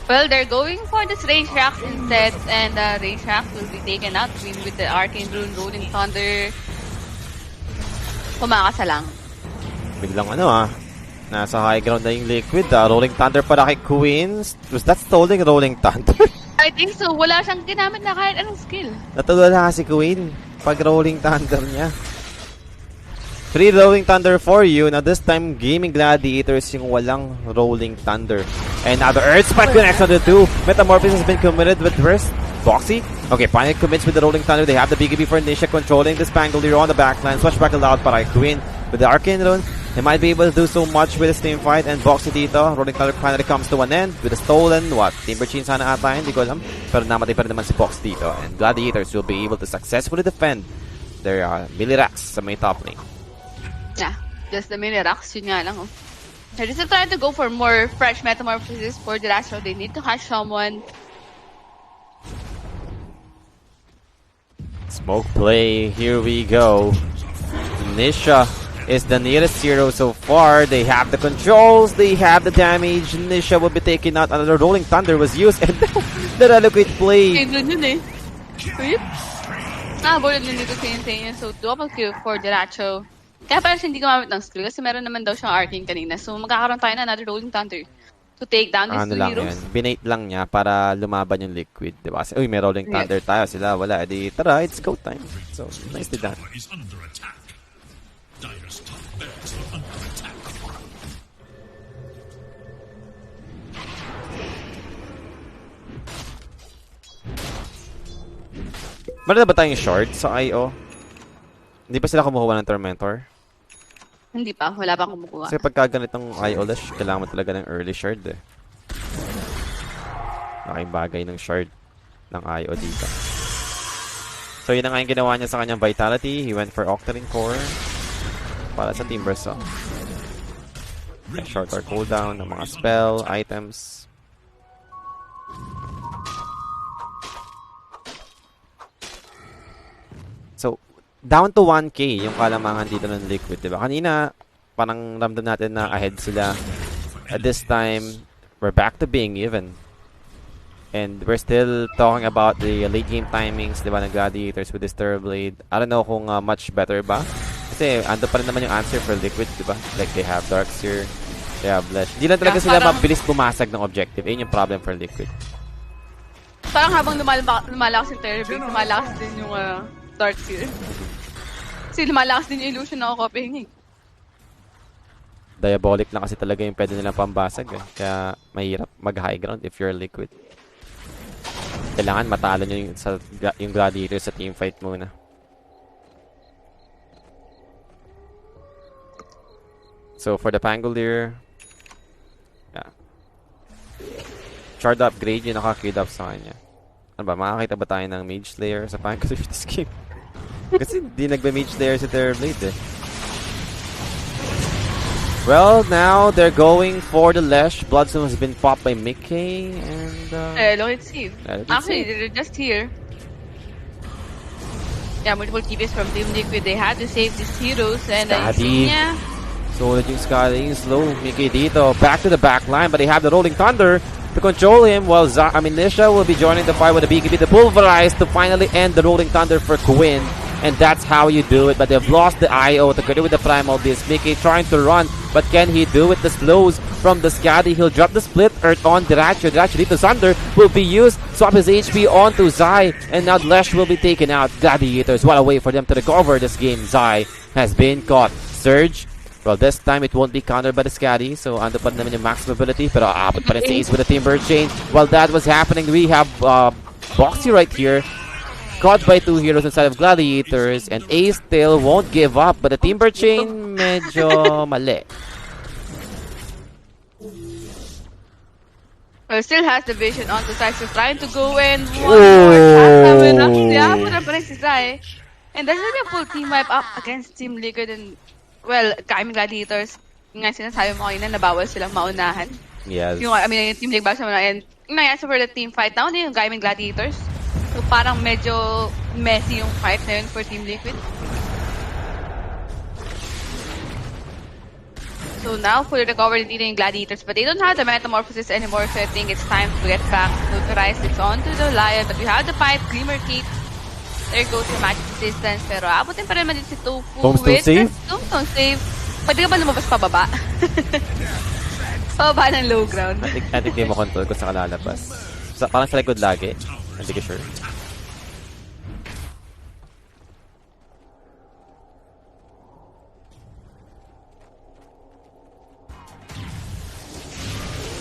Well, they're going for this range racks instead, and range racks will be taken out with the Arcane Rune, Rolling Thunder. Kumakasalang. Biglang nasa high ground na yung Liquid. Rolling Thunder para kay Queen. Was that stolen Rolling Thunder? I think so. Wala siyang ginamit na kahit anong skill. Natulala si Queen pag Rolling Thunder niya. Free Rolling Thunder for you. Now this time, Gaimin Gladiators yung walang Rolling Thunder. And now the Earth Spike connects on the two. Metamorphosis has been committed with first Boxy. Okay, Panic commits with the Rolling Thunder. They have the BKB for Nisha controlling the Spangler on the backline. Swashback allowed para Queen. With the Arcane Rune, they might be able to do so much with this team fight. And Boxy dito, Rolling Thunder finally comes to an end with a stolen, Timber Chain sana ata, hindi ko alam. Pero namatay pa rin naman si Boxy dito. And Gladiators will be able to successfully defend their melee racks sa may top lane. Yeah, just the melee racks, yun nga lang. They're still trying to go for more fresh metamorphosis for the racks, so they need to catch someone. Smoke play, here we go. Nisha is the nearest hero so far. They have the controls, they have the damage. Nisha will be taken out. Another Rolling Thunder was used, and the Relocate play. Bullet din dito sa Insane. So, double kill for Diracho. Kaya parang hindi gumamit ng skill kasi meron naman daw siyang Arcane kanina. So, magkakaroon tayo na another Rolling Thunder to take down these two heroes. Binate lang niya para lumaban yung Liquid, diba? Kasi, may Rolling Thunder tayo. Sila, wala. Edi, tara, it's go time. So, nicely done. Meron na ba tayong short sa IO? Hindi pa sila kumukuha ng Tormentor? Hindi pa. Wala pa kumukuha. Kasi pagka ganitong IO Lash, kailangan mo talaga ng early shard eh. Laking bagay ng shard ng IO dito. So yun na nga yung ginawa niya sa kanyang Vitality. He went for Octarine Core para sa Team Burst. Shorter cooldown ng mga spell, items. So, down to 1k yung kalamangan dito ng Liquid, diba? Kanina, parang ramdam natin na ahead sila. At this time, we're back to being even. And we're still talking about the late game timings, diba, ng Gladiators with this Terrorblade. I don't know kung much better ba. Kasi ando pa rin naman yung answer for Liquid, diba? Like, they have Darkseer, they have Flash. Hindi lang talaga sila mabilis bumasag ng objective. Ayun yung problem for Liquid. Parang habang lumalakas yung Terrorblade, lumalakas din yung Darkseer. Kasi lumalakas din yung illusion na copying. Diabolic lang kasi talaga yung pwede nilang pambasag eh. Kaya mahirap mag-high ground if you're Liquid. Kailangan matalo nyo yung Gladiators sa teamfight muna. So for the Pangolier, yeah. Shard upgrade yung naka-queued up sa kanya. Ano ba, makakita ba tayo ng Mage Slayer sa Pangolier this game? Kasi di nagba-Mage Slayer si Terrorblade eh. Well, now they're going for the Lesh. Bloodstone has been popped by Mickey and look at Steve. Actually, they're just here. Yeah, multiple TPs from Team Liquid. They had to save these heroes and Insania. So yung scaling slow. Mickey dito back to the back line, but they have the Rolling Thunder to control him. While Nisha will be joining the fight with the BKB to pulverize to finally end the Rolling Thunder for Quinn. and that's how you do it. But they've lost the IO together with the Primal Beast. Mickey trying to run, but can he do it? The slows from the Scatty. He'll drop the split Earth on Diracho. Diracho Dito Thunder will be used. Swap his HP onto Zai, and now Lesh will be taken out. Gladiators, what a way for them to recover this game. Zai has been caught. Surge. Well, this time it won't be countered by the Scatty, so ando pa naman yung max mobility, pero aabot pa rin si Ace with the Timber Chain. While that was happening, we have Boxy right here, caught by two heroes inside of Gladiators, and Ace still won't give up, but the Timber Chain medyo mali. Well, still has the vision on the side, so trying to go in. One more shot. Yaman na pa rin si Zai. And there's really a full team wipe up against Team Liquid and, well, Gaimin Gladiators. Yung nga sinasabi mo kanina na bawal silang maunahan. Yes. Yung Team Liquid bawal silang maunahan. Yung nangyari for the team fight now, yung Gaimin Gladiators. So parang medyo messy yung fight na yun for Team Liquid. So now fully recovered indeed in Gladiators, but they don't have the Metamorphosis anymore, so I think it's time to get back. Neutralize, it's on to the Lion, but we have the pipe, Glimmer Cape. There goes the magic resistance, pero abutin pa rin naman din si Tofu Tombstone save? Tombstone save. Pwede ka ba lumabas pababa? Pababa ng low ground. I think di mo control kung saan ka lalabas. Parang sa likod lagi. Hindi ko sure.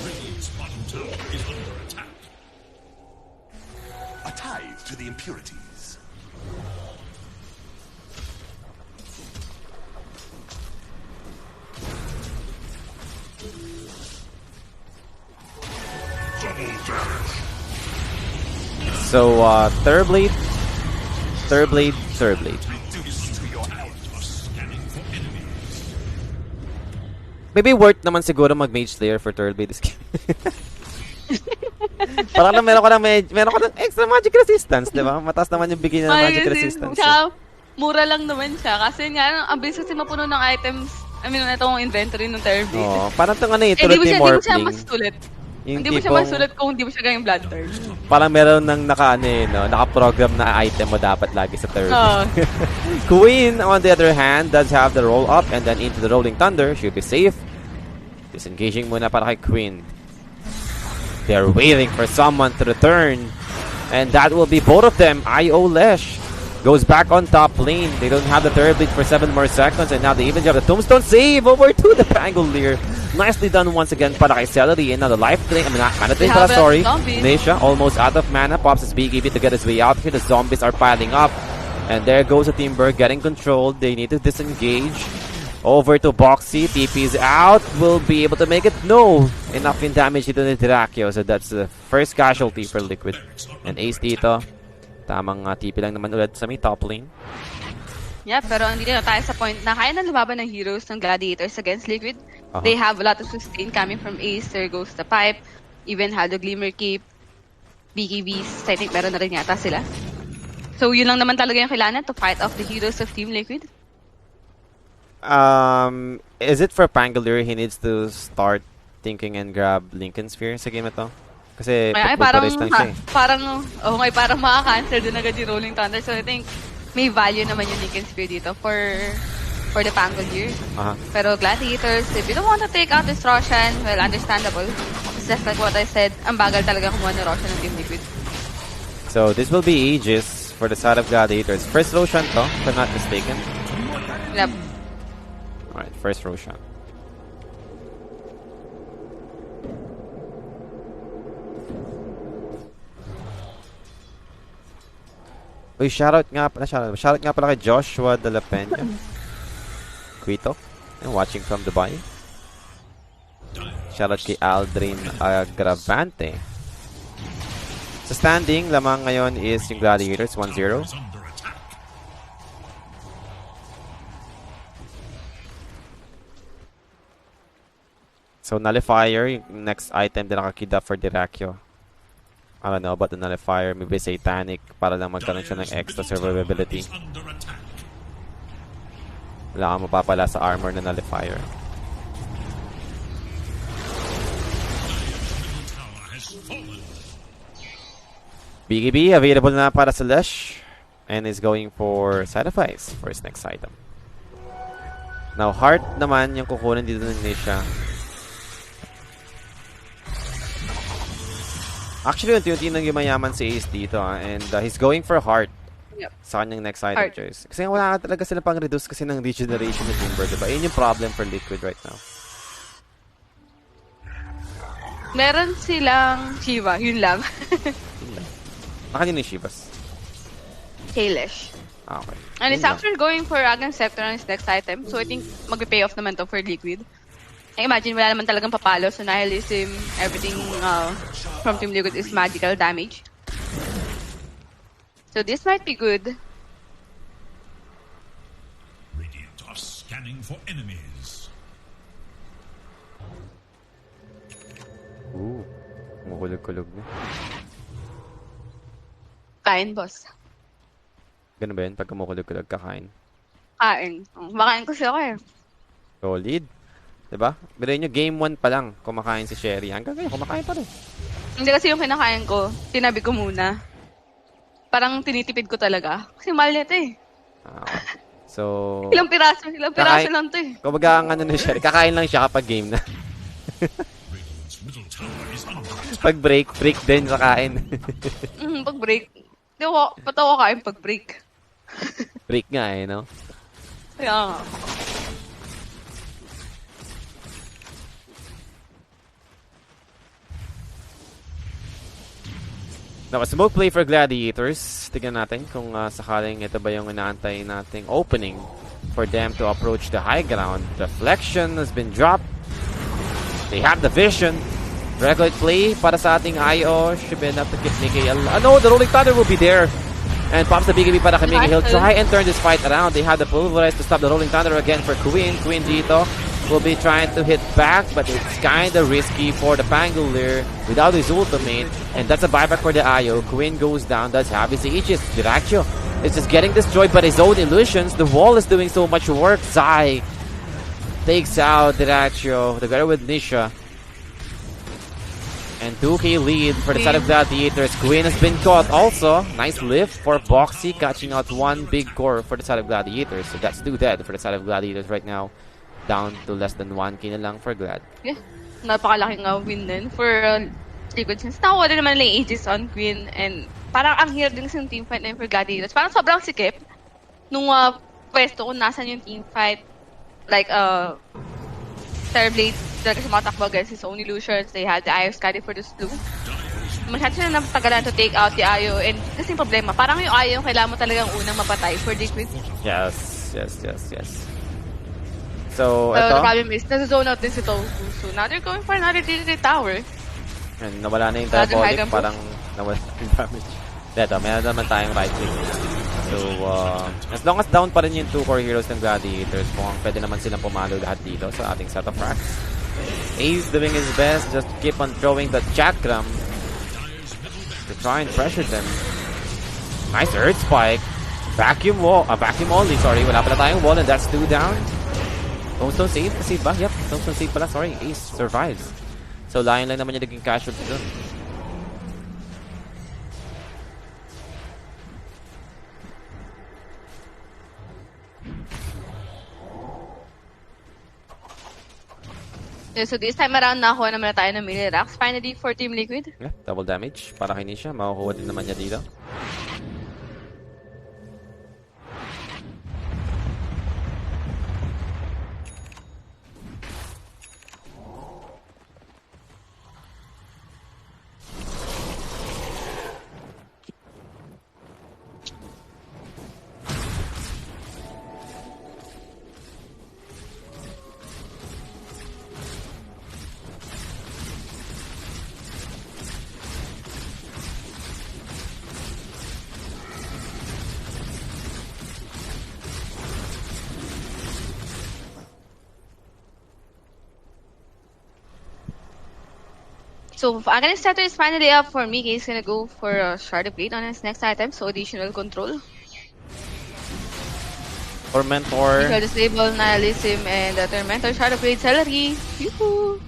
Radiant's bottom tower is under attack. A tithe to the impurities. So, Third Blade. Maybe worth naman siguro mag-Mage Slayer for Third Blade this game. Parang lang meron ka ng extra magic resistance, di ba? Mataas naman yung bigay ng magic resistance. Tsaka, mura lang naman siya. Kasi nga, ang bilis kasi mapuno ng items. I mean, itong inventory ng Third Blade. Oh, parang itong ano Hindi mo siya morphling. masulit. Yung Hindi mo siya masulit kung hindi mo siya gawing Blood Turn. Parang meron ng naka-program na item mo dapat lagi sa Third. Queen, on the other hand, does have the roll up and then into the Rolling Thunder. She'll be safe. Disengaging muna para kay Queen. They're waiting for someone to return. And that will be both of them. IO Lesh goes back on top lane. They don't have the Third Blade for 7 more seconds. And now they even have the Tombstone save over to the Pangolier. Nicely done once again para kay Celery. And now the life thing. Mana thing pala, sorry. Nasha almost out of mana. Pops his BKB to get his way out here. The zombies are piling up. And there goes the Timber getting controlled. They need to disengage. Over to Boxy. TP's out. Will be able to make it. No. Enough in damage dito ni Dracchio. So that's the first casualty for Liquid. And Ace dito. Tamang TP lang naman ulit sa may top lane. Yeah, pero hindi na tayo sa point na kaya na lumaban ng heroes ng Gladiators against Liquid. They have a lot of sustain coming from Ace. There goes the pipe. Even had the Glimmer Cape. BKBs. I think meron na rin yata sila. So yun lang naman talaga yung kailangan to fight off the heroes of Team Liquid. Is it for Pangolier he needs to start thinking and grab Lincoln Sphere sa game na to? Kasi parang siya eh. parang maka-cancel din agad yung Rolling Thunder. So I think may value naman yung Lincoln Spear dito for the Pangolier. Pero Gladiators, if you don't want to take out this Roshan, well, understandable. It's just like what I said, ang bagal talaga kumuha ni Roshan ng Team Liquid. So this will be Aegis for the side of Gladiators. First Roshan to, if I'm not mistaken. Yep. Alright, first Roshan. Uy, shoutout nga pala kay Joshua de la Peña. Quito. And watching from Dubai. Shoutout kay Aldrin Agravante. Sa standing, lamang ngayon is yung Gladiators, 1-0. So, Nullifier, yung next item din nakakida for Diracio. I don't know about the Nullifier. Maybe Satanic para lang magkaroon siya ng extra survivability. Wala kang mapapala sa armor na Nullifier. BKB available na para sa Lesh. And is going for sacrifice for his next item. Now, heart naman yung kukunin dito ng Nisha. Actually, unti-unti nang yumayaman si Ace dito. And he's going for heart. Yep. Sa kanyang next item Heart. choice. Kasi wala ka talaga sila pang reduce kasi ng regeneration ng Timber, diba? Yun yung problem for Liquid right now. Meron silang Shiva, yun lang. Nakanin yung Shivas. Kalish. Ah, okay. And he's Yun lang. actually going for Agang Scepter on his next item. So I think mag-pay off naman to for Liquid. I imagine wala naman talagang papalo. So Nihilism, everything from Team Liquid is magical damage. So this might be good. Radiant are scanning for enemies. Ooh. Kumukulog-kulog na. Kain, boss. Ganun ba yun? Pag kumukulog-kulog, kakain. Kain. Makain ko siya eh. Solid. Diba? Biruin nyo, game 1 pa lang, kumakain si Sherry. Hanggang ngayon, kumakain pa rin. Hindi kasi yung kinakain ko, tinabi ko muna. Parang tinitipid ko talaga. Kasi mahal nito eh. Ah, so, Ilang piraso Kakain- lang to eh. kumbaga ang ano ni Sherry, kakain lang siya kapag game na. Radiant's middle tower is under attack. Pag break din sa kain. Pag break. Hindi ako, patawa kain pag break. Break nga eh, no? Kaya nga. Now, a smoke play for Gladiators. Tignan natin kung sakaling ito ba yung inaantay nating opening for them to approach the high ground. Reflection has been dropped. They have the vision. Regulate play para sa ating IO. Should be enough to keep Mikael. No, the Rolling Thunder will be there. And pops the BKB para kay Mikael. He'll try and turn this fight around. They have the Pulverize to stop the Rolling Thunder again for Queen. Queen dito will be trying to hit back, but it's kinda risky for the Pangolier without his ultimate. And that's a buyback for the IO. Queen goes down, does have his Aegis. Diracio is just getting destroyed by his own illusions. The wall is doing so much work. Zai takes out Diracio together with Nisha. And 2K lead for the side of Gladiators. Queen has been caught also. Nice lift for Boxy, catching out one big core for the side of Gladiators. So that's 2 dead for the side of Gladiators right now. Down to less than 1K na lang for Glad. Yeah. Napakalaking win din for Liquid since nakuha din naman nila yung Aegis on Queen and parang ang hirap din sa teamfight na yun for Gladiators. Parang sobrang sikip nung pwesto kung nasan yung teamfight. Like, Terrorblade talaga siya matakbo against his own illusions. They had the IO Scotty for the slew. Masyado sila napatagalan to take out the IO and kasi yung problema, parang yung IO kailangan mo talagang unang mapatay for Liquid. Yes. So, So, ito. the problem is, nasa-zone out din si Tofu. So, now they're going for another DD tower. And nawala na yung Another high Diabolic. gun Parang nawala yung damage. Ito, meron naman tayong right click. So, as long as down pa rin yung 2 core heroes ng Gladiators, mukhang pwede naman silang pumalo lahat dito sa ating set of racks. Ace doing his best, just keep on throwing the chakram to try and pressure them. Nice Earth Spike. Vacuum only, sorry. Wala pala tayong wall and that's 2 down. Tombstone save? Save ba? Yep, Tombstone save pala. Sorry, Ace survives. So, Lion lang naman yung naging casualty dun. Yeah, so this time around, nakakuha naman na tayo ng melee racks. Finally, for Team Liquid. Yeah, double damage para kay Nisha. Makukuha din naman niya dito. So, Aghanim Scepter is finally up for me. He's gonna go for a Shard of Blade on his next item, so additional control. Tormentor. He'll disable Nihilism and the Tormentor Shard of Blade Celery. Yoo-hoo!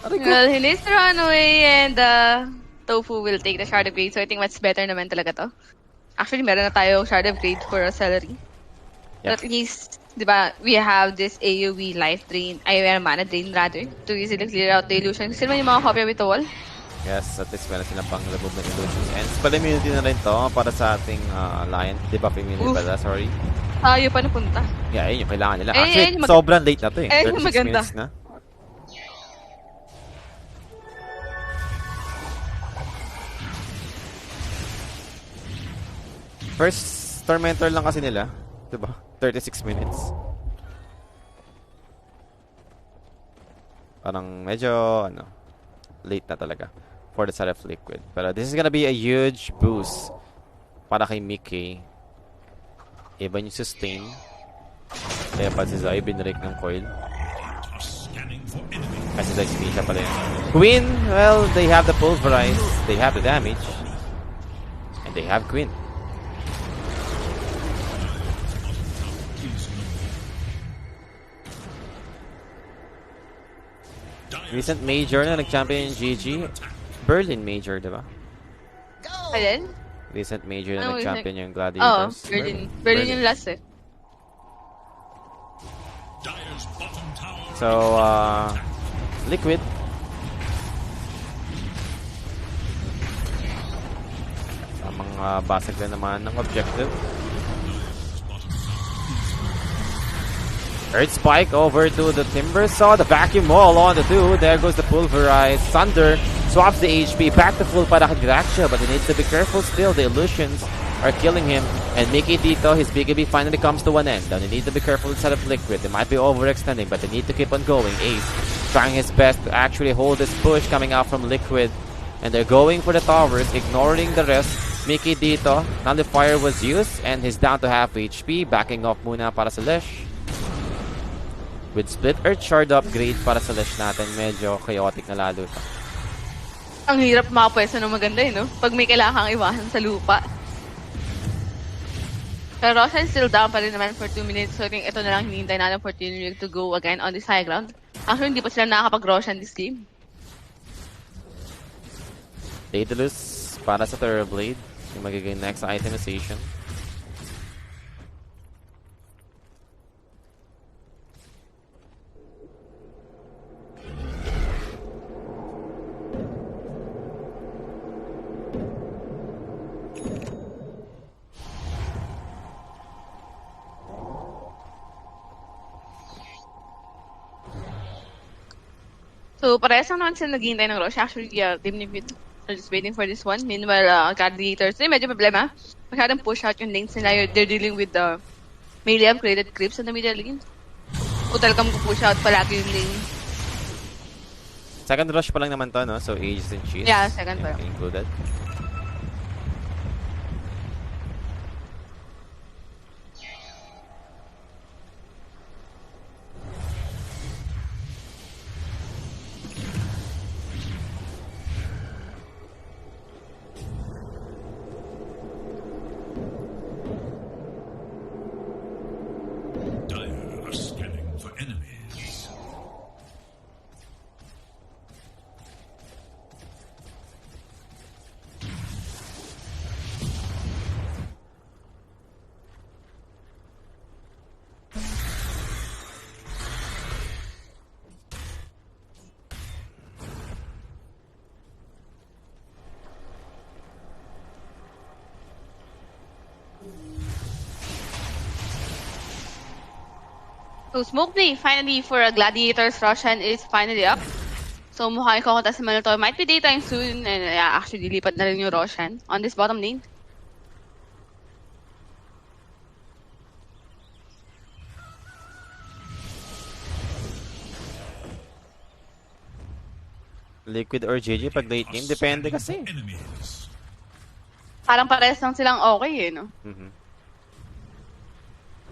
Well, he needs to run away and Tofu will take the Shard of Blade, so I think what's better naman talaga to. Actually, meron na tayo Shard of Grade for a celery. Yeah. But at least, di ba, we have this AoE life drain, mana drain rather, to easily clear out the illusion. Kasi naman yung mga copy with the wall. Yes, at least meron silang pang remove ng illusions. And spell immunity na rin to para sa ating Lion. Debuff immunity pala, sorry. Tayo pa napunta. Yeah, yun yung kailangan nila. Eh, Actually, yung sobrang late na to eh. yung 36 maganda. minutes na. First Tormentor lang kasi nila. Diba? 36 minutes. Parang medyo, late na talaga for the side of Liquid. Pero this is gonna be a huge boost para kay Mickey. Iba yung sustain. Kaya pa si Zai binrake ng coil. Kasi Zai speed siya pala yun. Queen, well, they have the pulverize. They have the damage. And they have Queen. Recent major na nag-champion yung GG. Berlin major, diba? Alin? Recent major na Ano, nag-champion yung Oo, Gladiators. Berlin yung last eh. So, Liquid. Tamang basag na naman ng objective. Earth Spike over to the Timber Saw. The Vacuum Wall on the 2. There goes the Pulverize. Thunder swaps the HP. Back to full para kay Graxia, but he needs to be careful still. The illusions are killing him. And Mickey dito, his BKB finally comes to an end. Now they need to be careful inside of Liquid. They might be overextending, but they need to keep on going. Ace trying his best to actually hold this push coming out from Liquid. And they're going for the towers, ignoring the rest. Mickey dito, Nullifier was used, and he's down to half HP. Backing off muna para sa Lesh. With Split Earth Shard upgrade para sa Lesh natin, medyo chaotic na lalo ito. Ang hirap makapwesto ng maganda eh, no? Pag may kailangan kang iwasan sa lupa. Pero Roshan still down pa rin naman for 2 minutes. So, ito na lang hinihintay natin for Team to go again on this high ground. Actually, hindi pa sila nakakapag-Roshan this game. Daedalus para sa Terrorblade, yung magiging next itemization. So, parehas lang naman sila naghihintay ng Rosh. Actually, Team Liquid are just waiting for this one. Meanwhile, Gladiators, medyo problema. Masyadong push out yung lanes nila. They're dealing with the melee upgraded creeps in the middle lane. O talagang push out palagi yung lane. Second rush pa lang naman to, no? So, Aegis and Cheese. Yeah, second pa lang. Included. So, Smoke Play, finally, for a Gladiators, Roshan is finally up. So, mukhang ikakunta sa Minotaur. Might be daytime soon. And actually, lipat na rin yung Roshan on this bottom lane. Liquid or GG pag late game, depende kasi. Parang parehas lang silang okay eh, no?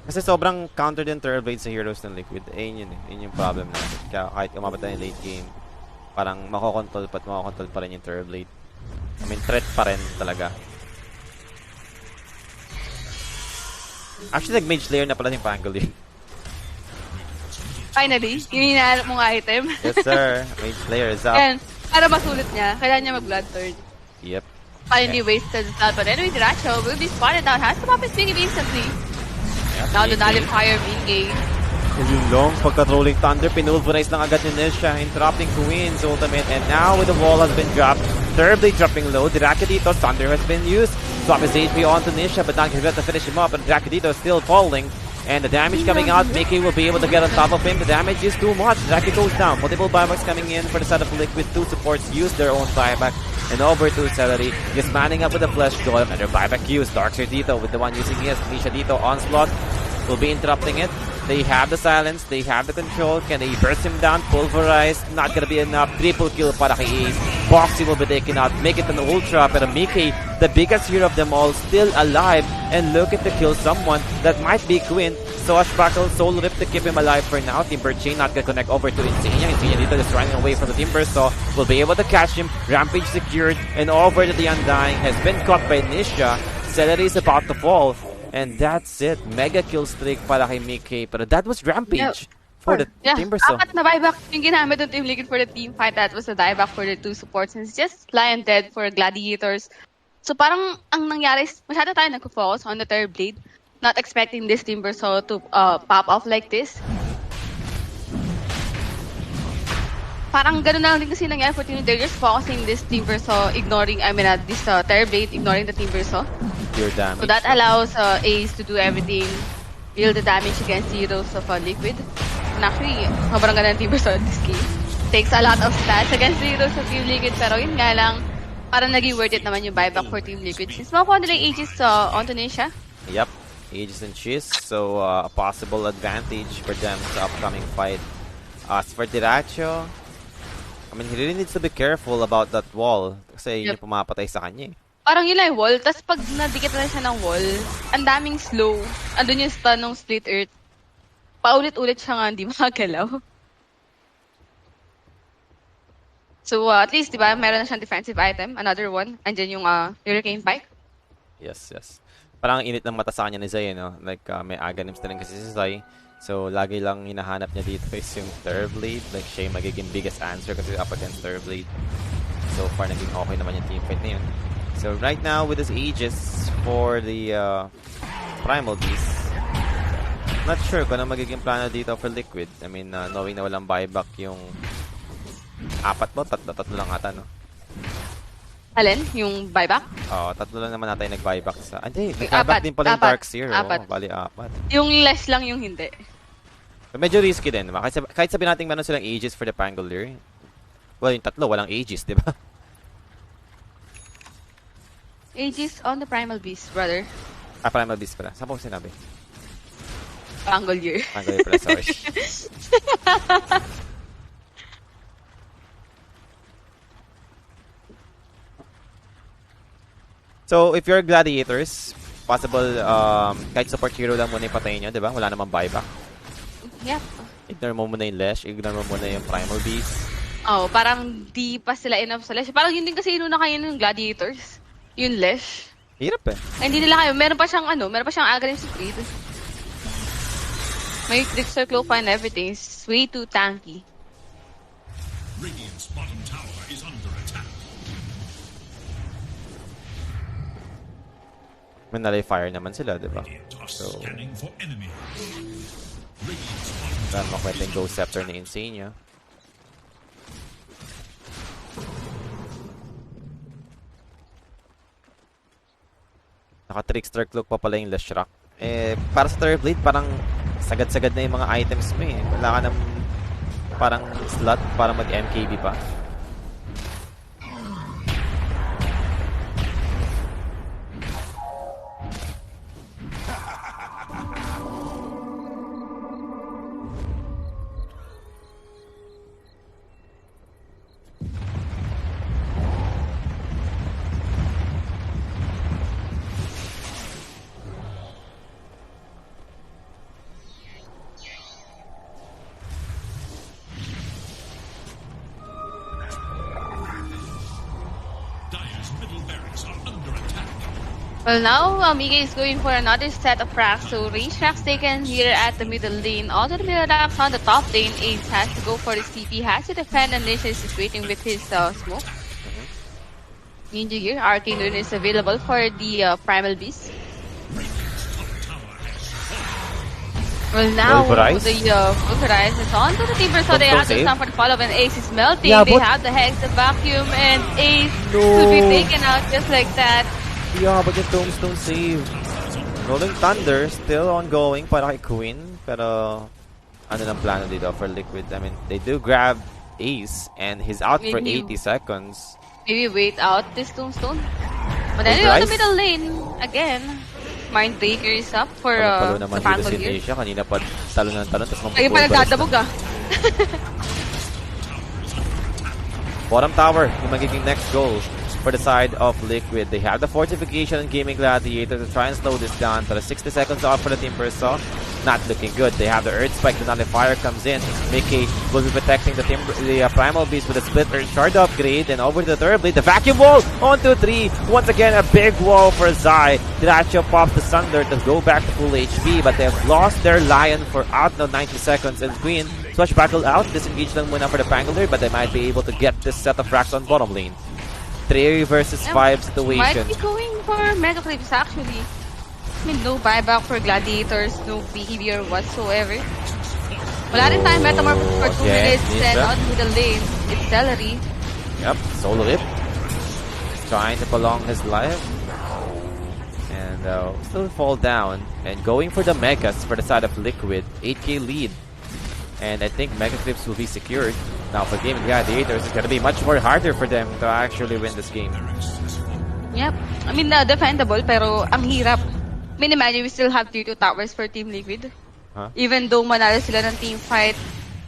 Kasi sobrang counter din Terrorblade sa heroes ng Liquid. Yun eh. Yun yung problem natin. Kaya kahit umabot tayo late game, parang makokontrol pa rin yung Terrorblade. I mean, threat pa rin talaga. Actually, nag-mage layer na pala yung Pangolin. Finally, yung hinahanap mong item. Yes, sir. Mage layer is up. And para masulit niya, kailangan niya mag-Blood Third. Yep. Finally wasted the stun, but anyway, Diracho will be spotted out. Has to pop his piggy instantly. Now the nullifier being Yung long pagka-rolling thunder, pinulverize lang agad ni Nisha, interrupting Queen's ultimate, and now with the wall has been dropped, Thirdly dropping low, Dracodito, thunder has been used, swap his HP onto Nisha, but not able to finish him up, and Dracodito still falling, and the damage coming out, Mickey will be able to get on top of him, the damage is too much, Draki goes down, multiple buybacks coming in for the side of Liquid, two supports use their own buyback, and over to Celery, just manning up with the flash golem, and their buyback use, Darkseer Dito with the one using his, Nisha Dito onslaught, will be interrupting it. They have the silence, they have the control. Can they burst him down? Pulverize. Not gonna be enough. Triple kill para kay Ace. Boxy will be taken out. Make it an ultra. Pero Mickey, the biggest hero of them all, still alive. And looking to kill someone that might be Quinn. Swashbuckle, Soul Rip to keep him alive for now. Timber Chain not gonna connect over to Insania. Insania dito just running away from the Timber Saw. Will be able to catch him. Rampage secured. And over to the Undying. Has been caught by Nisha. Celery is about to fall. And that's it. Mega kill streak para kay Mickey. Pero that was Rampage for the Timber Saw. Apat na buyback yung ginamit ng Team Liquid for the team fight. That was the dieback for the two supports. And it's just lying dead for Gladiators. So parang ang nangyari, masyado tayo nag-focus on the third blade. Not expecting this Timber Saw to pop off like this. Parang gano'n na lang din kasi nangyari for Team. They're just focusing this Timber Saw, ignoring, this third blade, ignoring the Timber Saw. Pure damage. So that allows Ace to do everything, deal the damage against heroes of Liquid. And actually, sobrang ganda ng Timber Saw this game. Takes a lot of stats against heroes of Team Liquid, pero yun nga lang, parang naging worth it naman yung buyback for Team Liquid. Since makuha nila yung Aegis onto Nisha. Yep, Aegis and Chiz, so a possible advantage for them sa upcoming fight. As for Diracho, I mean, he really needs to be careful about that wall kasi yun yung pumapatay sa kanya eh. Parang yun lang yung wall, tapos pag nadikit na siya ng wall, ang daming slow. Andun yung stun ng Split Earth. Paulit-ulit siya nga, hindi makagalaw. So, at least, di ba, meron na siyang defensive item. Another one. Andyan yung Hurricane Pike. Yes. Parang init ng mata sa kanya ni Zay, no? Like, may Aghanims na rin kasi si Zay. So, lagi lang hinahanap niya dito is yung Third Blade. Like, siya yung magiging biggest answer kasi up against Third Blade. So far, naging okay naman yung teamfight na yun. So, right now, with his Aegis for the Primal Beast, not sure kung ano magiging plano dito for Liquid. I mean, knowing na walang buyback yung apat mo, tatlo lang ata, no? Alin? Yung buyback? Oo, tatlo lang naman ata yung nag-buyback sa... Hindi, nag-buyback din pala yung Darkseer. Apat. Bali, apat. Yung less lang yung hindi. But medyo risky din, diba? Kahit sabihin natin meron silang Aegis for the Pangolier. Well, yung tatlo, walang Aegis, diba? Aegis on the Primal Beast, brother. Primal Beast pala. Saan po sinabi? Pangolier. Pangolier pala, sorry. So, if you're Gladiators, possible, kahit support hero lang muna yung patayin nyo, diba? Wala namang buyback. Yep. Ignore mo muna yung Lesh, ignore mo muna yung Primal Beast. Oh, parang di pa sila enough sa Lesh. Parang yun din kasi inuna kayo ng Gladiators. Yung Lesh. Hirap eh. Ay, hindi nila kayo. Meron pa siyang Aghanim Speed. May Trickster Cloak pa and everything. It's way too tanky. Radiant's bottom tower is under attack. May nalay-fire naman sila, diba? So, Scanning for enemy. saan makwenta yung Ghost Scepter ni Insania. Naka-Trickster Cloak pa pala yung Leshrac. Eh, para sa Third Blade, parang sagad-sagad na yung mga items mo eh. Wala ka ng parang slot para mag-MKB pa. Well, now Miguel is going for another set of fracks. So range fracks taken here at the middle lane. All the middle racks on the top lane. Ace has to go for his TP, has to defend, and Nisha is just waiting with his smoke. Ninja Gear, Arcane Rune is available for the Primal Beast. Well, now Pulverize. the Pulverize is on to the Timber, so they Don't have to save. stand for the follow, and Ace is melting. Yeah, They but- have the Hex, the Vacuum, and Ace No. will be taken out just like that. Yeah, but yung Tombstone save. Rolling Thunder, still ongoing para kay Queen. Pero, ano ng plano dito for Liquid? I mean, they do grab Ace, and he's out for Maybe- 80 seconds. Maybe wait out this Tombstone. But anyway, on the Pulverize? middle lane, again, Mindbreaker is up for Palo the naman dito Pango si Gear. Nisha. Kanina pa talon ng talon, tapos Kayo pa nagdadabog ah. Bottom tower, yung magiging next goal for the side of Liquid. They have the fortification and Gaimin Gladiators to try and slow this down. But 60 seconds off for the Team Persaw. Not looking good. They have the Earth Spike. The Nullifier comes in. Mickey will be protecting the Primal Beast with a split Earth Shard upgrade. And over to the third blade. The Vacuum Wall on 2-3. Once again, a big wall for Zai. Diracho pops the Sunder to go back to full HP. But they have lost their Lion for out now 90 seconds. And Queen Swatch battle out. Disengage lang muna for the Pangolin. But they might be able to get this set of racks on bottom lane. 3 versus 5 situation. Might be going for Mega Clips actually. I mean, no buyback for Gladiators, no behavior whatsoever. Wala rin tayong Metamorphosis for 2 again, minutes and Ninja. out to the lane. It's Celery. Yep, solo rip. Trying to prolong his life. And still fall down. And going for the Megas for the side of Liquid. 8k lead. And I think Mega Clips will be secured. Now for Gaimin Gladiators, it's gonna be much more harder for them to actually win this game. Yep. I mean, defendable, pero ang hirap. I mean, imagine we still have tier 2 towers for Team Liquid. Huh? Even though manalo sila ng team fight,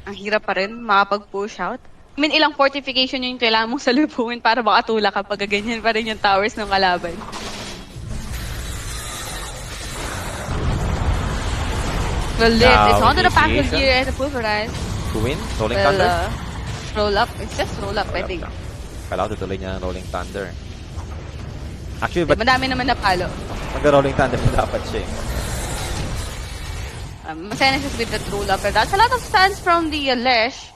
ang hirap pa rin makapag-push out. I mean, ilang fortification yung kailangan mong salubungin para makatulak kapag ganyan pa rin yung towers ng kalaban. Well, lit. Now, It's onto the Pango initiation. Gear and the Pulverize. Queen, Rolling Well, Thunder. roll up. It's just roll up, I think. Kala ko tutuloy niya ng Rolling Thunder. Actually, but Madami naman na palo. mag-Rolling Thunder pa dapat siya eh. Masaya na siya with that roll up. And that's a lot of stance from the Lesh.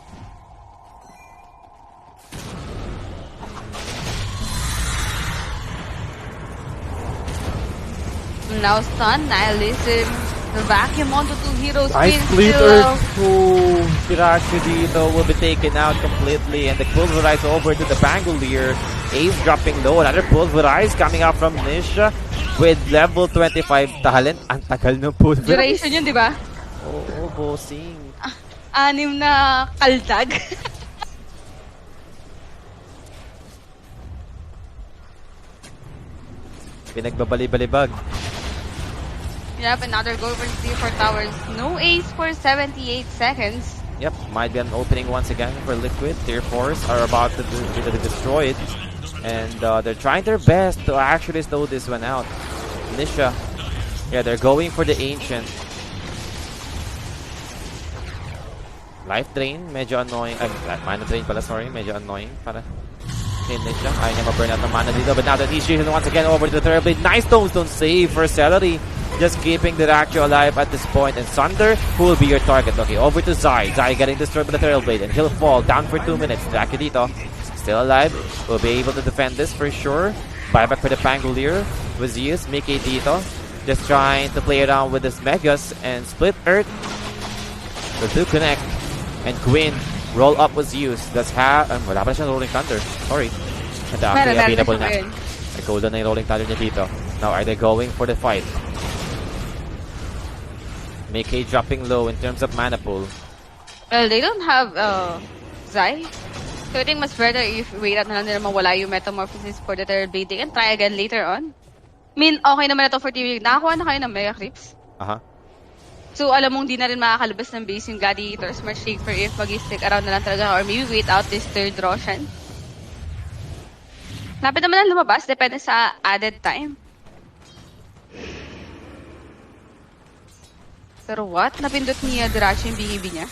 Now stun, Nihilism, the vacuum onto 2 heroes. Nice Queen split still- Earth. Kirachi dito will be taken out completely. And the Pulverize over to the Pangolier. Ace dropping low. Another Pulverize coming out from Nisha with level 25 talent. Ang tagal ng Pulverize. Duration yun, di ba? Oo, bossing. 6 na kaldag. Pinagbabali-balibag. Yep, another goal for 3-4 towers. No ace for 78 seconds. Yep, might be an opening once again for Liquid. Tier 4s are about to be destroyed. And they're trying their best to actually slow this one out. Nisha, yeah, they're going for the Ancient. Life Drain, medyo annoying. Mana Drain pala, sorry. Medyo annoying para kay Nisha. Ayaw niya ma-burn out ng mana dito. But now that he's once again over to the third blade. Nice Tombstone save for Celery. Just keeping the Rakyo alive at this point. And Sunder, who will be your target? Okay, over to Zai. Zai getting destroyed by the third blade. And he'll fall down for 2 minutes. Rakyo dito, still alive. Will be able to defend this for sure. Buyback for the Pangolier. Was used. Mickey dito. Just trying to play around with this Megas. And Split Earth. The two connect. And Quinn, roll up was used. That's how... wala pa siyang Rolling Thunder. Sorry. And actually available na. Nag-golden na yung Rolling Thunder niya dito. Now, are they going for the fight? Mickey dropping low in terms of mana pool. Well, they don't have Zai. So I think mas better if wait out na lang nila mawala yung Metamorphosis for the third blade. They can try again later on. I mean, okay naman na to for TV. Nakakuha na kayo ng Mega Creeps. Aha. So alam mong di na rin makakalabas ng base yung Gladiators. Much safer if mag-stick around na lang talaga or maybe wait out this third Roshan. Lapit naman na lumabas. Depende sa added time. Pero what? Napindot ni Dirachi yung BKB niya?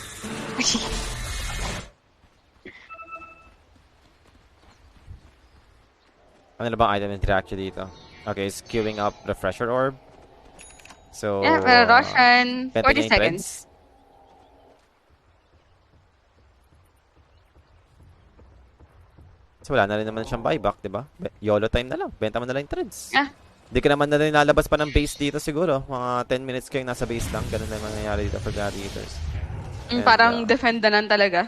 Ano na bang item interaction dito? Okay, it's queuing up Refresher Orb. So, Yeah, Roshan, 40 Pentagon seconds. Threads. So wala na rin naman siyang buyback, di ba? YOLO time na lang. Benta mo na lang yung threads. Ah. Di ka naman na rin lalabas pa ng base dito siguro. Mga 10 minutes kayong nasa base lang. Ganun na yung mangyayari dito for Gladiators. And, Parang defendanan talaga.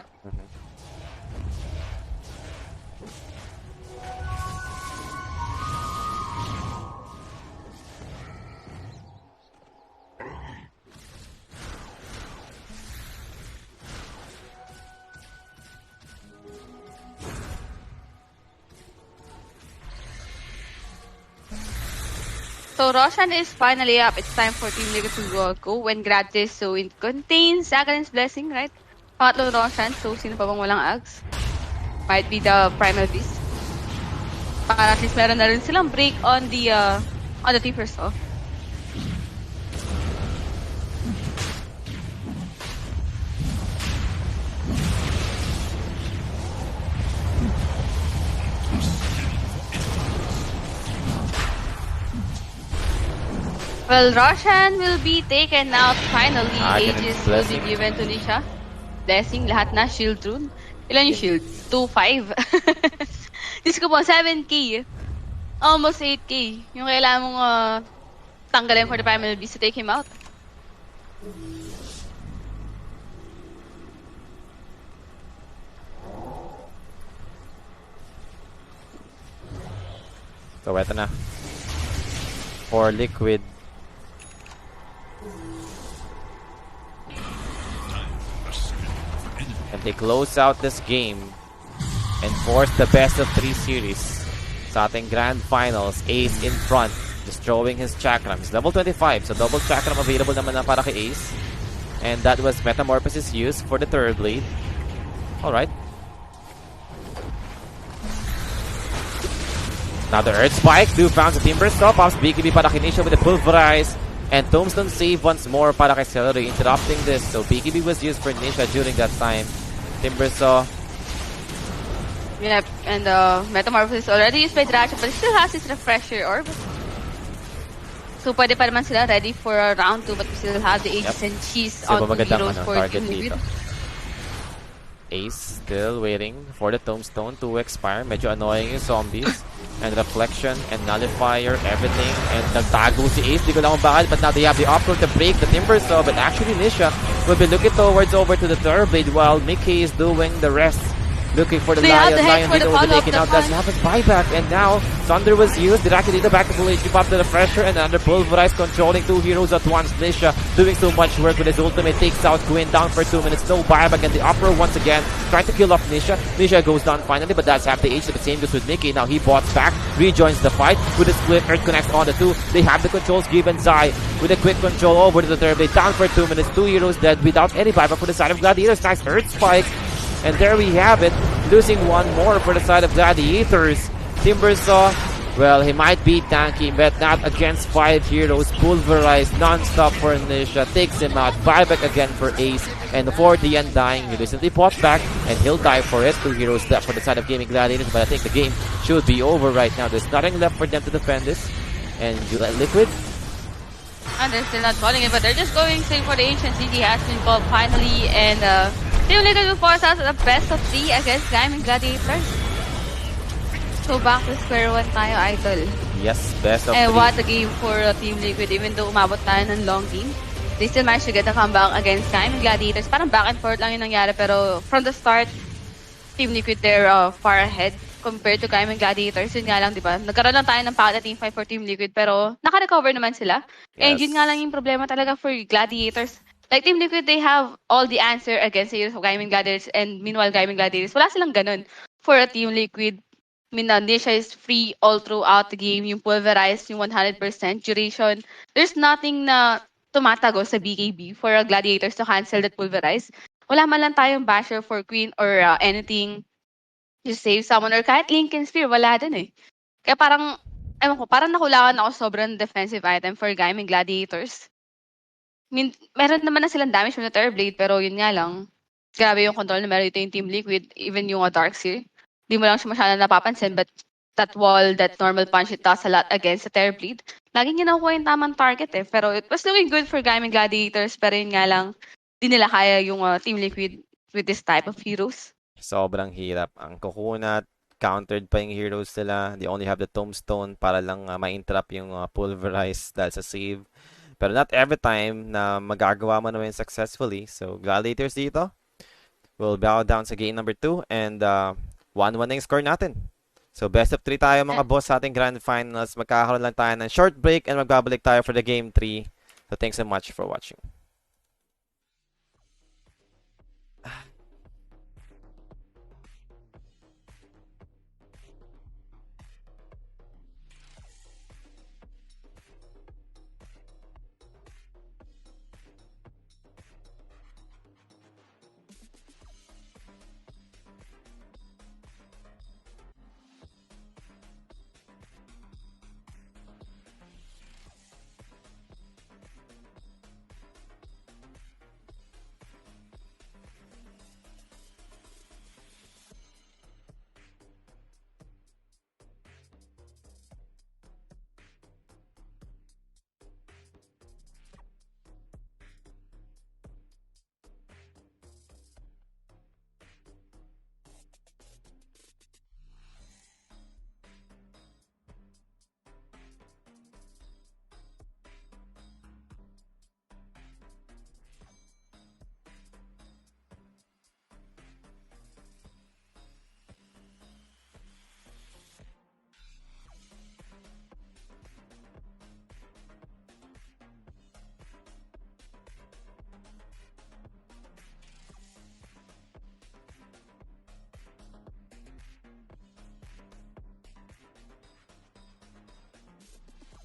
So Roshan is finally up. It's time for Team Liquid to go when Gratis. So it contains Sagalin's Blessing, right? Pangatlo Roshan. So sino pa bang walang Ags? Might be the Primal Beast. Para at least meron na rin silang break on the team first off. Well, Roshan will be taken out finally. Aegis will be given to Nisha. Blessing, lahat na. Shield rune. Ilan yung shield? 2-5. Diyos ko po, 7k. Almost 8k. Yung kailangan mong tanggalin for the Primal Beast to take him out. So, eto na. For Liquid. And they close out this game and force the best of 3 series. Sa ating Grand Finals, Ace in front, destroying his Chakram. He's level 25, so double Chakram available naman na para kay Ace. And that was Metamorphosis used for the third blade. Alright. Now the Earth Spike, do found the Timber Stop, pops BKB para kay Nisha with the Pulverize. And Tombstone save once more para kay Celery, interrupting this. So BKB was used for Nisha during that time. Timbersaw. Yep, and Metamorphosis already used by Dracha, but he still has his Refresher Orb. So pwede pa naman sila ready for round 2, but we still have the Aegis and Cheese on 2 heroes for Team Liquid. Ace still waiting for the Tombstone to expire. Medyo annoying yung zombies. And Reflection and Nullifier, everything. And nagtago si Ace. Di ko lang kung bakit. But now they have the option to break the Timbersaw. But actually Nisha will be looking towards over to the third blade while Mickey is doing the rest. Looking for the Lion. Lion did will be taken out. Doesn't have his buyback. And now Thunder was used. Diraki dito back to full HP pop to the pressure. And under Pulverize controlling 2 heroes at once. Nisha doing so much work with his ultimate. Takes out Quinn down for 2 minutes. No buyback. And the upper once again. Trying to kill off Nisha. Nisha goes down finally. But that's half the H. The same goes with Mickey. Now he bots back. Rejoins the fight. With a split. Earth connects on the 2. They have the controls given Zai. With a quick control over to the third blade. Down for 2 minutes. 2 heroes dead without any buyback for the side of Gladiators. Nice Earth Spike. And there we have it. Losing one more for the side of Gladiators. Timbersaw, well, he might be tanky, but not against 5 heroes. Pulverized non-stop for Nisha. Takes him out. Buyback again for Ace. And for the Undying, he recently bought back, and he'll die for it. 2 heroes left for the side of Gaimin Gladiators, but I think the game should be over right now. There's nothing left for them to defend this. And Liquid, and they're still not calling it, but they're just going straight for the Ancient City has been called finally, and Team Liquid will force out the best of 3 against Gaimin Gladiators. So back to square one tayo, idol. yes, best of 3. And what a game for Team Liquid, even though umabot tayo ng long game. They still managed to get a comeback against Gaimin Gladiators. Parang back and forth lang yung nangyari, pero from the start, Team Liquid, they're far ahead compared to Gaimin Gladiators. Yun nga lang, di ba? Nagkaroon lang tayo ng packet na team fight for Team Liquid, pero naka-recover naman sila. And yun nga lang yung problema talaga for Gladiators. Like Team Liquid, they have all the answer against the heroes of Gaimin Gladiators, and meanwhile, Gaimin Gladiators, wala silang ganun. For a Team Liquid, Nisha is free all throughout the game. Yung Pulverize, yung 100% duration. There's nothing na tumatago sa BKB for Gladiators to cancel that Pulverize. Wala man lang tayong basher for Queen or anything to save someone, or kahit Lincoln Spear, wala din eh. Kaya parang, ewan ko, parang nakulangan ako sobrang defensive item for Gaimin Gladiators. Meron naman na silang damage from the third blade, pero yun nga lang, grabe yung control na meron ito yung Team Liquid, even yung Darkseer. Di mo lang siya masyadong napapansin, but that wall, that normal punch, it does a lot against the third blade. Laging ginakuha yung tamang target eh, pero it was looking good for Gaimin Gladiators, pero yun nga lang, di nila kaya yung Team Liquid with this type of heroes. Sobrang hirap. Ang kukunat, countered pa yung heroes nila. They only have the tombstone para lang ma-interrupt yung pulverize dahil sa save. Pero not every time na magagawa mo naman successfully. So, Gladiators dito will bow down sa game number 2 and 1-1 na yung score natin. So, best of 3 tayo mga boss sa ating Grand Finals. Magkakaroon lang tayo ng short break and magbabalik tayo for the game 3. So, thanks so much for watching.